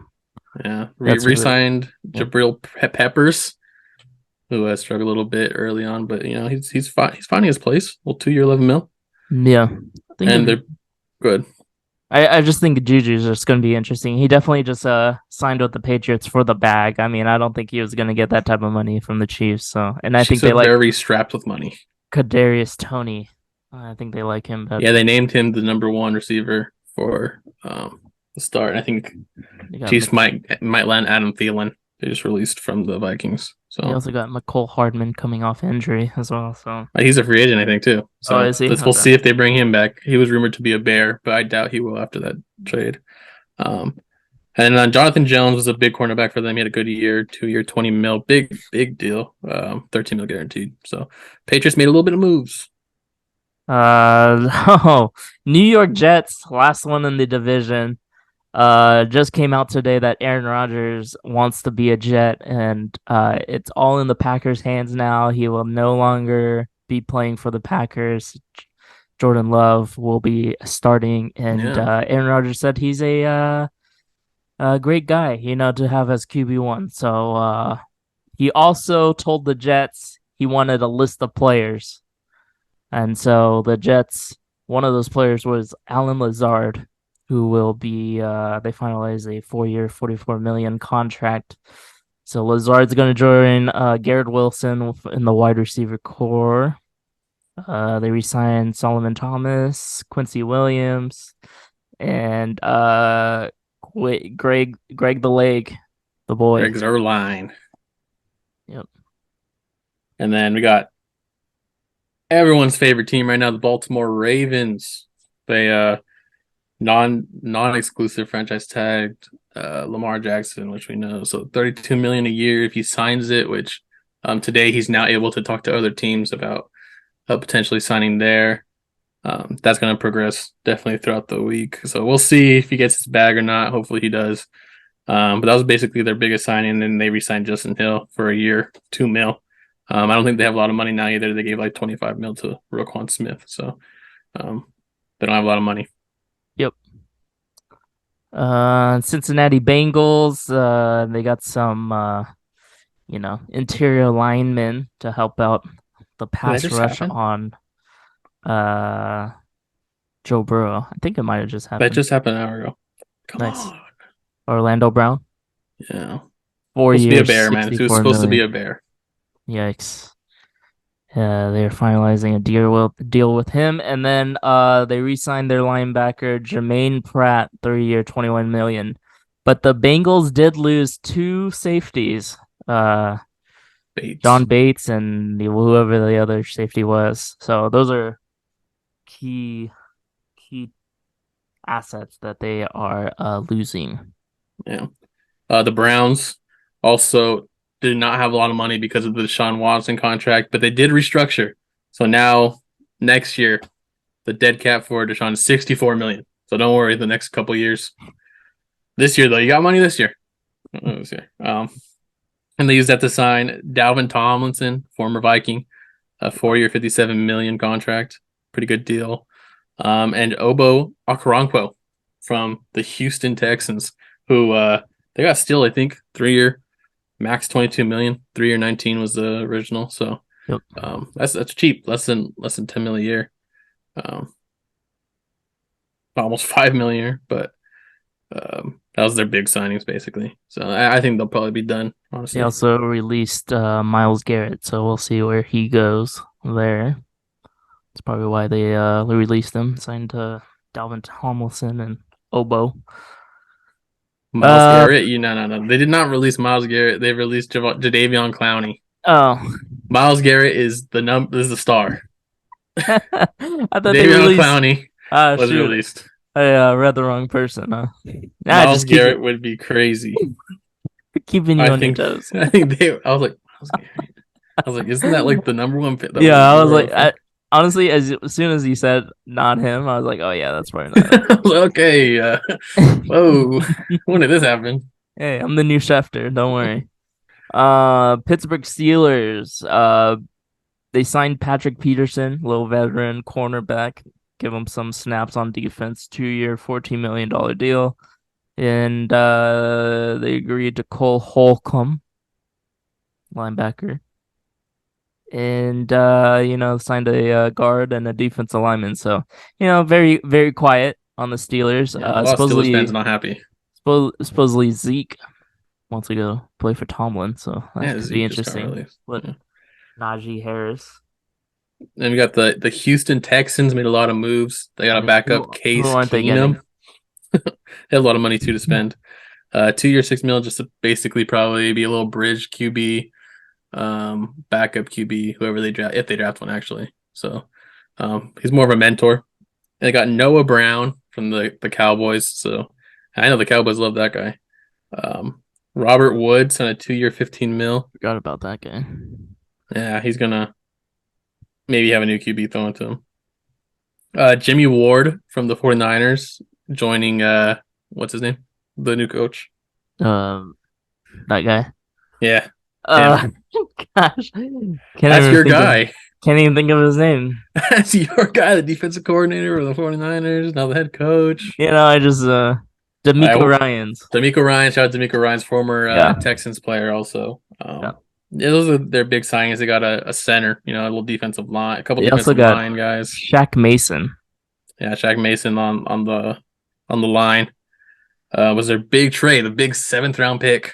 yeah. That's a really Re-signed yep. Jabril Peppers, who has struggled a little bit early on, but he's finding his place. Well, 2 year, 11 mil, Yeah. I think and they're good. I just think Juju is just going to be interesting. He definitely just signed with the Patriots for the bag. I mean, I don't think he was going to get that type of money from the Chiefs. So, and I think Chiefs they are like very strapped with money. Kadarius Toney. I think they like him Yeah, better. they named him the number one receiver for the start. And I think You got Chiefs might land Adam Thielen. They just released from the Vikings, you so also got McCole Hardman coming off injury as well. So, he's a free agent, I think, too. oh, So is he? we'll Okay. see if they bring him back. He was rumored to be a Bear, but I doubt he will after that trade. Um, and then Jonathan Jones was a big cornerback for them. He had a good year, 2 year, 20 mil, big deal, 13 mil guaranteed. So Patriots made a little bit of moves. Oh, New York Jets, last one in the division. Just came out today that Aaron Rodgers wants to be a Jet, and it's all in the Packers' hands now. He will no longer be playing for the Packers. Jordan Love will be starting, and Yeah, Aaron Rodgers said he's a great guy, to have as QB1. So he also told the Jets he wanted a list of players, and so the Jets, one of those players was Alan Lazard, who will be they finalized a 4 year, 44 million contract. So Lazard's going to join Garrett Wilson in the wide receiver core. They re-signed Solomon Thomas, Quincy Williams, and Greg the Leg, the boy. Greg Zuerlein. Yep. And then we got everyone's favorite team right now, the Baltimore Ravens. They non-exclusive franchise tagged Lamar Jackson, which we know. So 32 million a year if he signs it, which today he's now able to talk to other teams about potentially signing there. That's going to progress definitely throughout the week. So we'll see if he gets his bag or not. Hopefully he does. But that was basically their biggest signing, and they re-signed Justin Hill for a year, 2 mil. I don't think they have a lot of money now either. They gave like 25 mil to Roquan Smith, so they don't have a lot of money. Yep. Cincinnati Bengals. They got some interior linemen to help out the Did that pass just rush happen? on uh Joe Burrow. I think it might have just That happened. just happened an hour ago. Come Nice. on. Orlando Brown, Yeah. four Supposed to be a years, bear, man. He was 64 supposed to be million. a bear. Yikes. They're finalizing a deal with him, and then they re-signed their linebacker Jermaine Pratt, 3 year, 21 million. But the Bengals did lose two safeties, uh, John Bates. Bates and whoever the other safety was. So those are key assets that they are losing. Yeah. The Browns also did not have a lot of money because of the Deshaun Watson contract, but they did restructure. So now next year, the dead cap for Deshaun is 64 million. So don't worry, the next couple years. This year though, you got money this year. This year. And they used that to sign Dalvin Tomlinson, former Viking, a 4 year, 57 million contract. Pretty good deal. And Obo Okoronkwo from the Houston Texans, who they got still, I think, 3 year, max 22 million. 3 year 19 was the original. So Yep. that's cheap, less than 10 million a year. Um, almost 5 million a year, but that was their big signings basically. So I think they'll probably be done, They honestly. also released Miles Garrett, so we'll see where he goes there. That's probably why they released him, signed Dalvin Tomlinson and Obo. Miles Uh Garrett, no. They did not release Miles Garrett. They released Jadeveon Clowney. oh, Miles Garrett is the star. I thought they Davion released. Clowney Ah, was shoot, released. I read the wrong person. Huh? Nah, Miles just keep it Garrett would be crazy. keeping you I on your think toes. I think they I was like Miles Garrett. I was like, isn't that like the number one pick? Yeah, I was Number like, one pick? honestly, as soon as you said not him, I was like, oh yeah, that's probably not I was like, okay, whoa, him. when did this happen? Hey, I'm the new Schefter. Don't worry. Pittsburgh Steelers. They signed Patrick Peterson, little veteran cornerback. Give him some snaps on defense. 2 year, $14 million deal, and they agreed to Cole Holcomb, linebacker, and signed a guard and a defensive lineman. So very very quiet on the Steelers. Yeah, a lot of Steelers fans not happy. Supposedly Zeke wants to go play for Tomlin, so that Yeah, could be Zeke just got interesting. released. What Yeah. Najee Harris. Then we got the Houston Texans made a lot of moves. They got I a mean, backup who Case aren't they getting? Keenum. They had a lot of money too to spend. 2 year 6 mil just to basically probably be a little bridge QB, backup QB, whoever they draft if they draft one actually. So he's more of a mentor. And they got Noah Brown from the Cowboys. So I know the Cowboys love that guy. Robert Woods on a 2 year 15 mil. Forgot about that guy. Yeah, he's gonna maybe have a new QB thrown to him. Jimmy Ward from the 49ers joining what's his name? The new coach. Um, that guy. Yeah, him. Uh, gosh, That's your guy. can't even think of his name. That's your guy, the defensive coordinator of the 49ers, now the head coach. I just D'Amico I Ryan's. D'Amico Ryan, shout out to D'Amico Ryan's former Yeah, Texans player also. yeah. Yeah, those are their big signings. They got a center, a little defensive line, a couple They also defensive got line guys. Shaq Mason. Yeah, Shaq Mason on the line. Was their big trade, the big 7th round pick.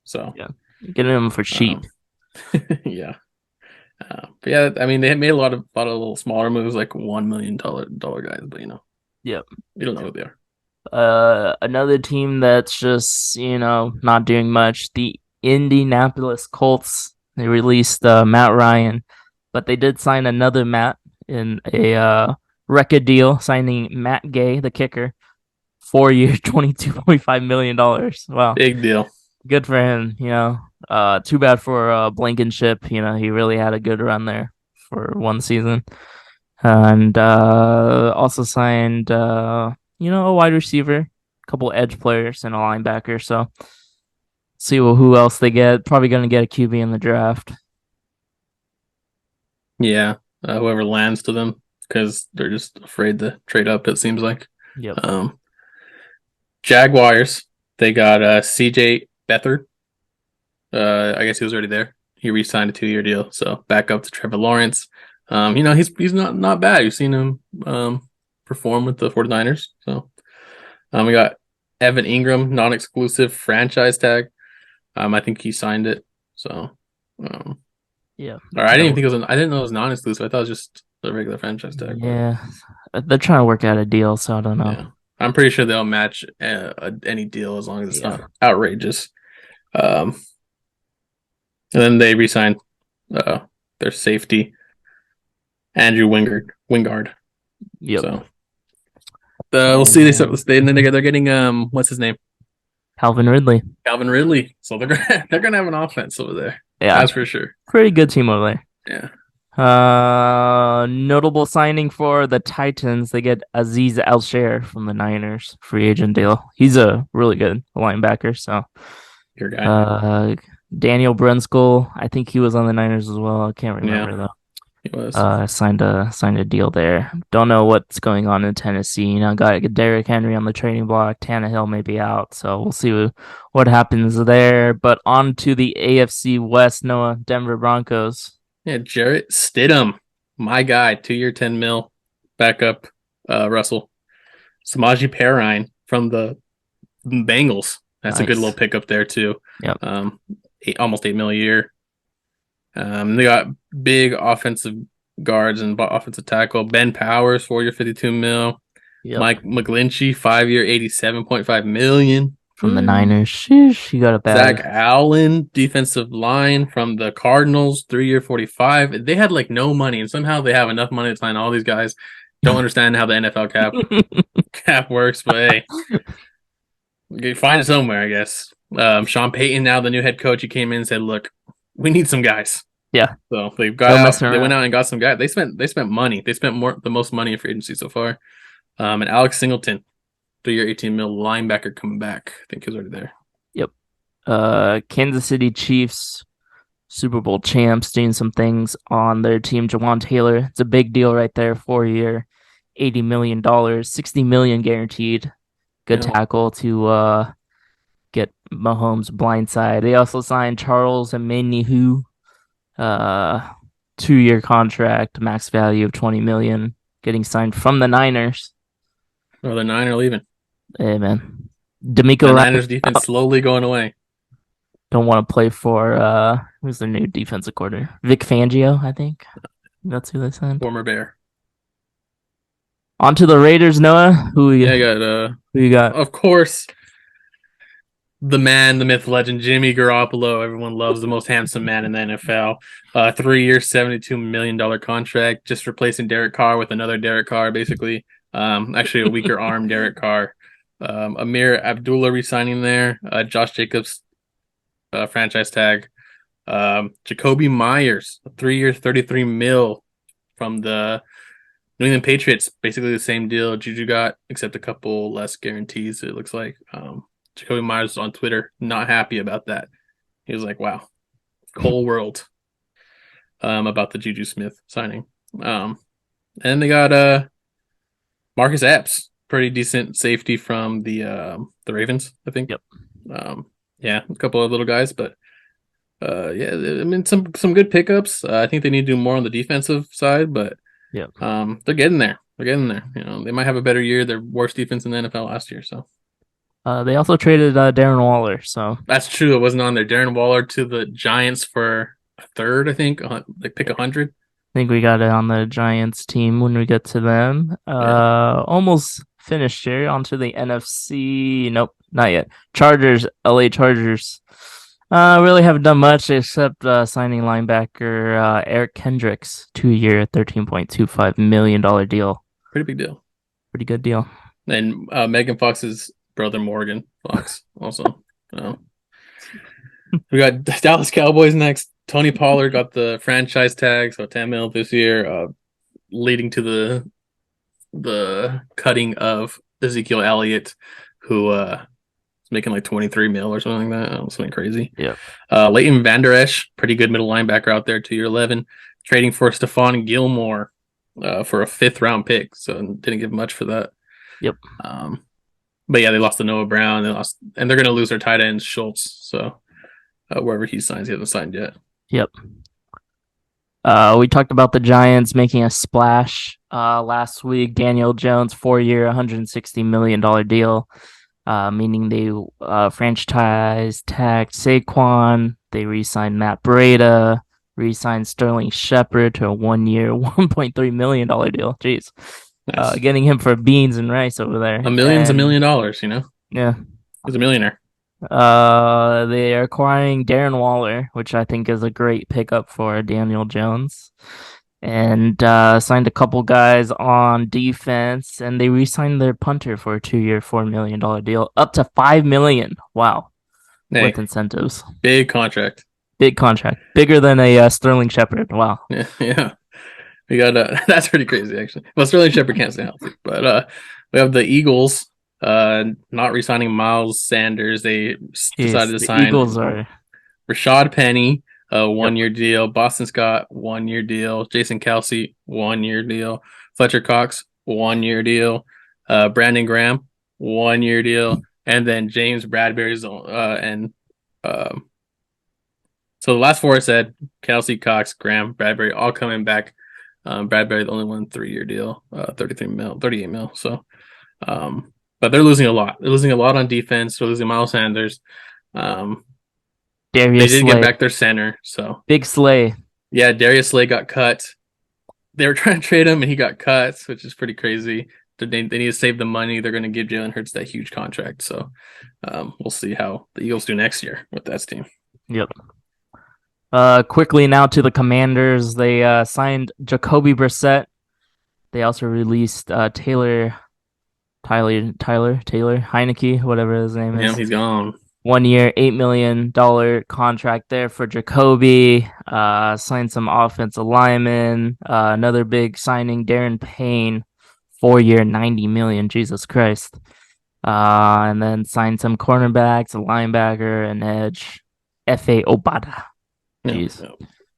So Yeah, getting him for cheap. yeah. But yeah, I mean they made a lot of little smaller moves like $1 million guys, but Yep. you don't know who they are. Another team that's just not doing much. The Indianapolis Colts. They released Matt Ryan, but they did sign another Matt in a record deal, signing Matt Gay, the kicker, 4 year, $22.5 million. Wow, Big deal. good for him. Too bad for Blankenship. He really had a good run there for one season, and also signed a wide receiver, a couple edge players, and a linebacker. So see who else they get. Probably going to get a QB in the draft. Yeah, whoever lands to them because they're just afraid to trade up. It seems like. Yep. Um, Jaguars. They got CJ Beathard. I guess he was already there. He re-signed a 2-year deal, so back up to Trevor Lawrence. He's not bad. You've seen him perform with the 49ers. So we got Evan Ingram, non-exclusive franchise tag. I think he signed it. So Yeah. or I didn't even think it was. I didn't know it was non-exclusive. I thought it was just the regular franchise tag. Yeah. They're trying to work out a deal, so I don't know. Yeah, I'm pretty sure they'll match any deal as long as it's not outrageous. Um, and then they re-signed their safety, Andrew Wingard. Yep. So we'll see. And then they're getting what's his name? Calvin Ridley. Calvin Ridley. So they're gonna have an offense over there. Yeah. That's for sure. Pretty good team over there. Yeah. Notable signing for the Titans. They get Aziz Al-Shair from the Niners, free agent deal. He's a really good linebacker. So, Your guy. Daniel Brunskill, I think he was on the Niners as well. I can't remember though. He was. Signed a deal there. Don't know what's going on in Tennessee. Got Derrick Henry on the trading block. Tannehill may be out, so we'll see what happens there. But on to the AFC West. Noah, Denver Broncos. Yeah, Jarrett Stidham, my guy, 2-year, 10 mil, backup. Russell, Samaje Perine from the Bengals. That's a good little pickup there too. Yep. Almost 8 mil a year. They got big offensive guards and offensive tackle. Ben Powers, 4-year, 52 mil. Yep. Mike McGlinchey, 5-year, 87.5 million. From the Niners. Sheesh, you got a bad. Zach Allen, defensive line from the Cardinals, 3-year, 45. They had like no money, and somehow they have enough money to sign all these guys. Don't understand how the NFL cap works, but hey, you find it somewhere, I guess. Sean Payton, now the new head coach, he came in and said, "Look, we need some guys." Yeah. So they went out and got some guys. They spent money. They spent the most money in free agency so far. And Alex Singleton, 3-year, 18 mil linebacker coming back. I think he was already there. Yep. Kansas City Chiefs, Super Bowl champs, doing some things on their team. Jawan Taylor, it's a big deal right there. 4-year, $80 million, $60 million guaranteed. Good tackle to get Mahomes blindside. They also signed Charles Omenihu, 2-year contract, max value of $20 million, getting signed from the Niners. Oh, the Niners leaving. Hey man, D'Amico the Niners defense slowly going away. Don't want to play for who's their new defensive coordinator? Vic Fangio, I think. That's who they signed. Former Bear. On to the Raiders, Noah. Who you got? Of course, the man, the myth, legend, Jimmy Garoppolo. Everyone loves the most handsome man in the NFL. 3-year, $72 million contract, just replacing Derek Carr with another Derek Carr, basically. Actually, a weaker arm Derek Carr. Amir Abdullah resigning there. Josh Jacobs, franchise tag. Jacoby Myers, a 3-year, $33 million from the New England Patriots. Basically the same deal Juju got, except a couple less guarantees, it looks like. Jacoby Myers on Twitter, not happy about that. He was like, wow, cold world about the Juju Smith signing. And they got Marcus Epps, pretty decent safety from the Ravens, I think. Yep. Yeah, a couple of little guys, but yeah, I mean some good pickups. I think they need to do more on the defensive side, but yeah, they're getting there. They're getting there. They might have a better year. Their worst defense in the NFL last year, so. They also traded Darren Waller, so that's true. It wasn't on there. Darren Waller to the Giants for a third, I think. They pick 100. I think we got it on the Giants team when we get to them. Almost finished here. Onto the NFC. Nope, not yet. Chargers, LA Chargers. Really haven't done much except signing linebacker Eric Kendricks, 2-year, $13.25 million deal. Pretty big deal. Pretty good deal. And Megan Fox's brother Morgan Fox also. Uh, we got Dallas Cowboys next. Tony Pollard got the franchise tag, so 10 mil this year, leading to the cutting of Ezekiel Elliott, who is making like 23 mil or something like that. Something crazy. Yep. Leighton Vander Esch, pretty good middle linebacker out there, 2-year 11, trading for Stephon Gilmore for a 5th-round pick, so didn't give much for that. Yep. But yeah, they lost to Noah Brown. And they're going to lose their tight end Schultz. So wherever he signs, he hasn't signed yet. Yep. We talked about the Giants making a splash last week. Daniel Jones, 4-year, $160 million deal, meaning they franchise tagged Saquon. They re-signed Matt Breida, re-signed Sterling Shepard to a 1-year, $1.3 million deal. Jeez. Nice. Getting him for beans and rice over there. A million's $1 million, you know? Yeah. He's a millionaire. They are acquiring Darren Waller, which I think is a great pickup for Daniel Jones, and signed a couple guys on defense, and they re-signed their punter for a 2-year, $4 million deal, up to $5 million. Wow, Hey, with incentives. big contract. Big contract, bigger than a Sterling Shepard. Wow. Yeah, yeah. We got that's pretty crazy actually. Well, Sterling Shepard can't stay healthy, but we have the Eagles not re-signing Miles Sanders. They decided Jeez, to the sign Eagles are. Rashad Penny, a Yep. 1-year deal. Boston Scott, 1-year deal. Jason Kelsey, 1-year deal. Fletcher Cox, 1-year deal. Brandon Graham, 1-year deal. And then James Bradbury's and so the last four I said Kelsey, Cox, Graham, Bradbury, all coming back. Bradbury the only one 3-year deal, 33 mil, 38 mil. So, but they're losing a lot. They're losing a lot on defense. They're losing Miles Sanders. They Darius did get Slay. back their center. So Big Slay. yeah, Darius Slay got cut. They were trying to trade him, and he got cut, which is pretty crazy. They need to save the money. They're going to give Jalen Hurts that huge contract. So we'll see how the Eagles do next year with that team. Yep. Quickly now to the Commanders. They signed Jacoby Brissett. They also released Taylor Heineke, whatever his name Yeah, is. he's gone. 1-year, $8 million contract there for Jacoby. Signed some offensive linemen. Another big signing, Darren Payne, 4-year, $90 million. Jesus Christ. And then signed some cornerbacks, a linebacker, an edge. F.A. Obada. Jeez.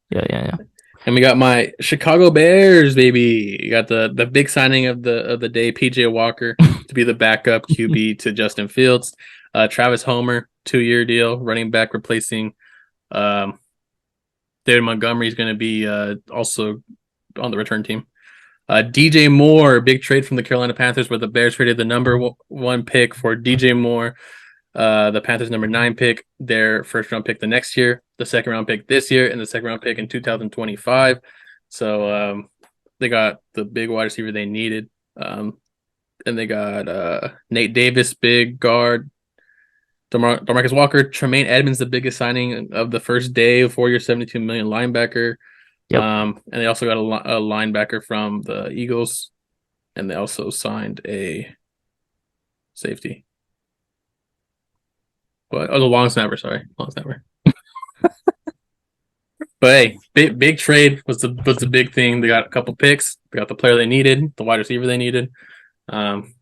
Yeah. And we got my Chicago Bears, baby. You got the big signing of the day, PJ Walker to be the backup QB to Justin Fields. Travis Homer, 2-year deal, running back replacing David Montgomery is going to be also on the return team. DJ Moore, big trade from the Carolina Panthers, where the Bears traded the number 1 pick for DJ Moore. The Panthers number 9 pick, their first round pick the next year, the second round pick this year, and the second round pick in 2025. So they got the big wide receiver they needed. And they got Nate Davis, big guard, DeMarcus Walker, Tremaine Edmonds, the biggest signing of the first day, a 4-year, $72 million linebacker. Yep. And they also got a linebacker from the Eagles, and they also signed a safety. But the long snapper, sorry, long snapper. But hey, big trade was the big thing. They got a couple picks. They got the player they needed, the wide receiver they needed. And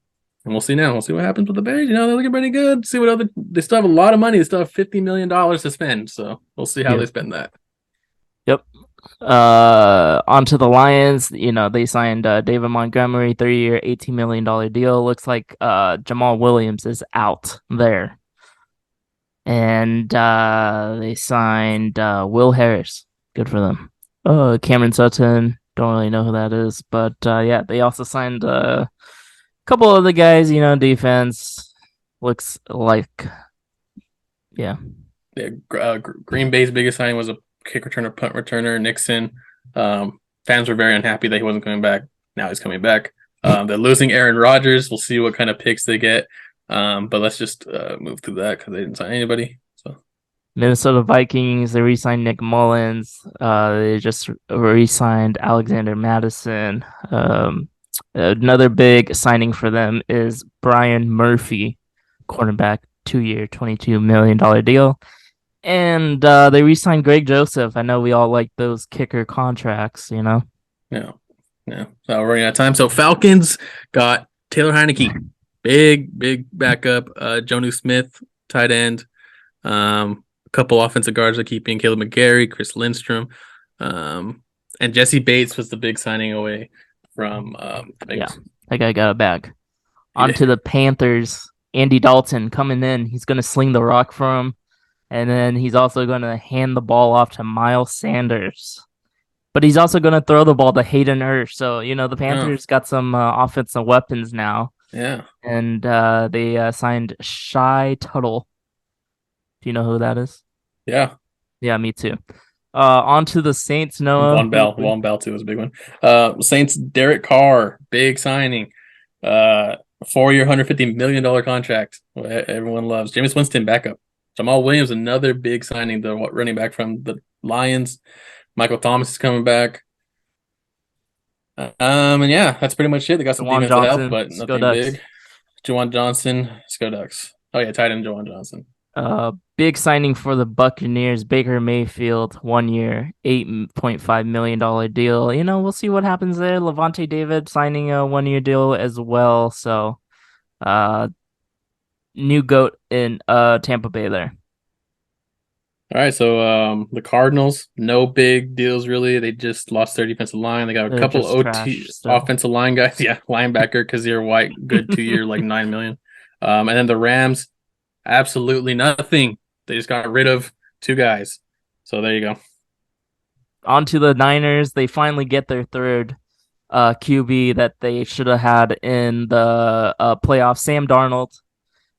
we'll see now. We'll see what happens with the Bears. You know, they're looking pretty good. See what other. They still have a lot of money. They still have $50 million to spend. So we'll see how they spend that. Yep. Onto the Lions. You know, they signed David Montgomery, 3-year, $18 million deal. Looks like Jamal Williams is out there. And they signed Will Harris. Good for them. Cameron Sutton. Don't really know who that is. But yeah, they also signed a couple other guys, you know, defense. Looks like, yeah. Green Bay's biggest signing was a kick returner, punt returner, Nixon. Fans were very unhappy that he wasn't coming back. Now he's coming back. They're losing Aaron Rodgers. We'll see what kind of picks they get. But let's just move through that because they didn't sign anybody. So Minnesota Vikings, they re-signed Nick Mullins. They just re-signed Alexander Madison. Another big signing for them is Brian Murphy, cornerback, 2-year, $22 million deal. And they re-signed Greg Joseph. I know we all like those kicker contracts, you know. Yeah. Yeah. So we're running out of time. So Falcons got Taylor Heineke, big backup. Jonu Smith, tight end. A couple offensive guards are keeping Caleb McGarry, Chris Lindstrom, and Jesse Bates was the big signing away from the Yeah, Bengals. that guy got a bag. He On did. to the Panthers. Andy Dalton coming in. He's going to sling the rock for him. And then he's also going to hand the ball off to Miles Sanders. But he's also going to throw the ball to Hayden Hurst. So, the Oh, Panthers got some offensive weapons now. yeah, And they signed Shy Tuttle. Do you know who that is? yeah. Yeah, me too. On to the Saints, Noah. Von Bell too was a big one. Saints Derek Carr, big signing. 4-year, $150 million contract. Everyone loves Jameis Winston backup. Jamal Williams, another big signing. The running back from the Lions. Michael Thomas is coming back. And yeah, that's pretty much it. They got some Jawan defensive help, Johnson, but Sko nothing Ducks. big. Jawan Johnson, let's go Ducks. Oh yeah, tight end Jawan Johnson. Big signing for the Buccaneers, Baker Mayfield, 1 year, $8.5 million deal. We'll see what happens there. Levante David signing a 1 year deal as well. So, uh, new goat in Tampa Bay there. All right, so the Cardinals, no big deals really. They just lost their defensive line. They got a They're couple just trash OT still. offensive line guys. Yeah, linebacker Kazir White, good 2 year, like 9 million. And then the Rams, absolutely nothing. They just got rid of two guys. So there you go. On to the Niners. They finally get their third QB that they should have had in the playoffs. Sam Darnold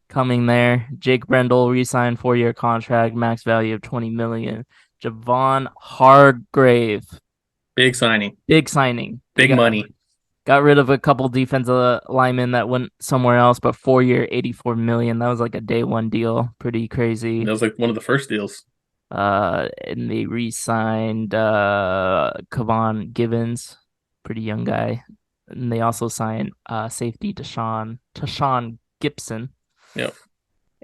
coming there. Jake Brendel re-signed 4 year contract, max value of 20 million. Javon Hargrave, Big signing, big signing. They big got money. got rid of a couple defensive linemen that went somewhere else, but 4 year, 84 million. That was like a day one deal. Pretty crazy. That was like one of the first deals. And they re-signed Kevon Givens, pretty young guy. And they also signed safety Tashawn Gibson. Yep.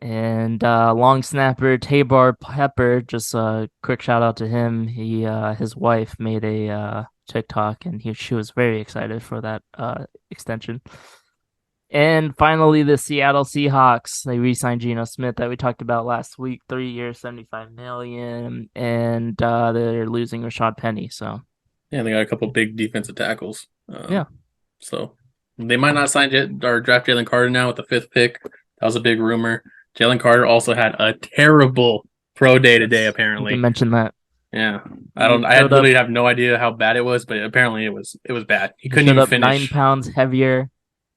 And long snapper Tabor Pepper, just a quick shout out to him. His wife made a TikTok, and she was very excited for that extension. And finally, the Seattle Seahawks. They re-signed Geno Smith that we talked about last week, 3 years, 75 million, and they're losing Rashad Penny. So Yeah, they got a couple big defensive tackles. yeah, So they might not sign or draft Jalen Carter now with the fifth pick. That was a big rumor. Jalen Carter also had a terrible pro day today, yes, you can apparently. mention that. Yeah. He I showed had up. literally have no idea how bad it was, but apparently it was bad. He He couldn't showed even up nine finish. pounds heavier.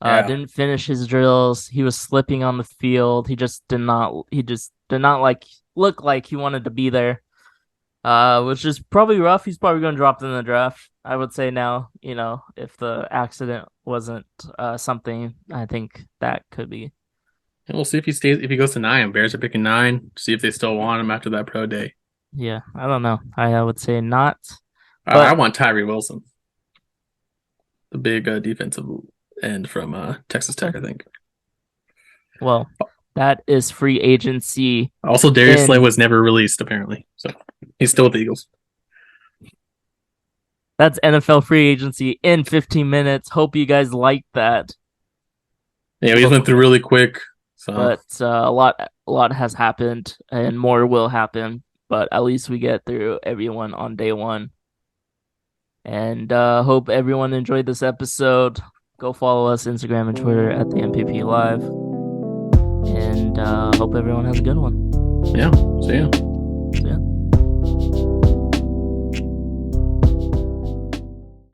Yeah. Didn't finish his drills. He was slipping on the field. He just did not. He just did not look like he wanted to be there. Which is probably rough. He's probably going to drop in the draft. I would say now, if the accident wasn't something, I think that could be. And we'll see if he goes to 9. Bears are picking 9. See if they still want him after that pro day. Yeah, I don't know. I would say not, I but want Tyree Wilson, the big defensive end from Texas Tech, okay. I think. Well, that is free agency Also, Darius Slay in. was never released, apparently. So he's still with the Eagles. That's NFL free agency in 15 minutes. Hope you guys liked that. Yeah, we just went through really quick. So But a lot has happened, and more will happen. But at least we get through everyone on day one. And hope everyone enjoyed this episode. Go follow us Instagram and Twitter at the MPP Live. And hope everyone has a good one. yeah, see ya. See ya.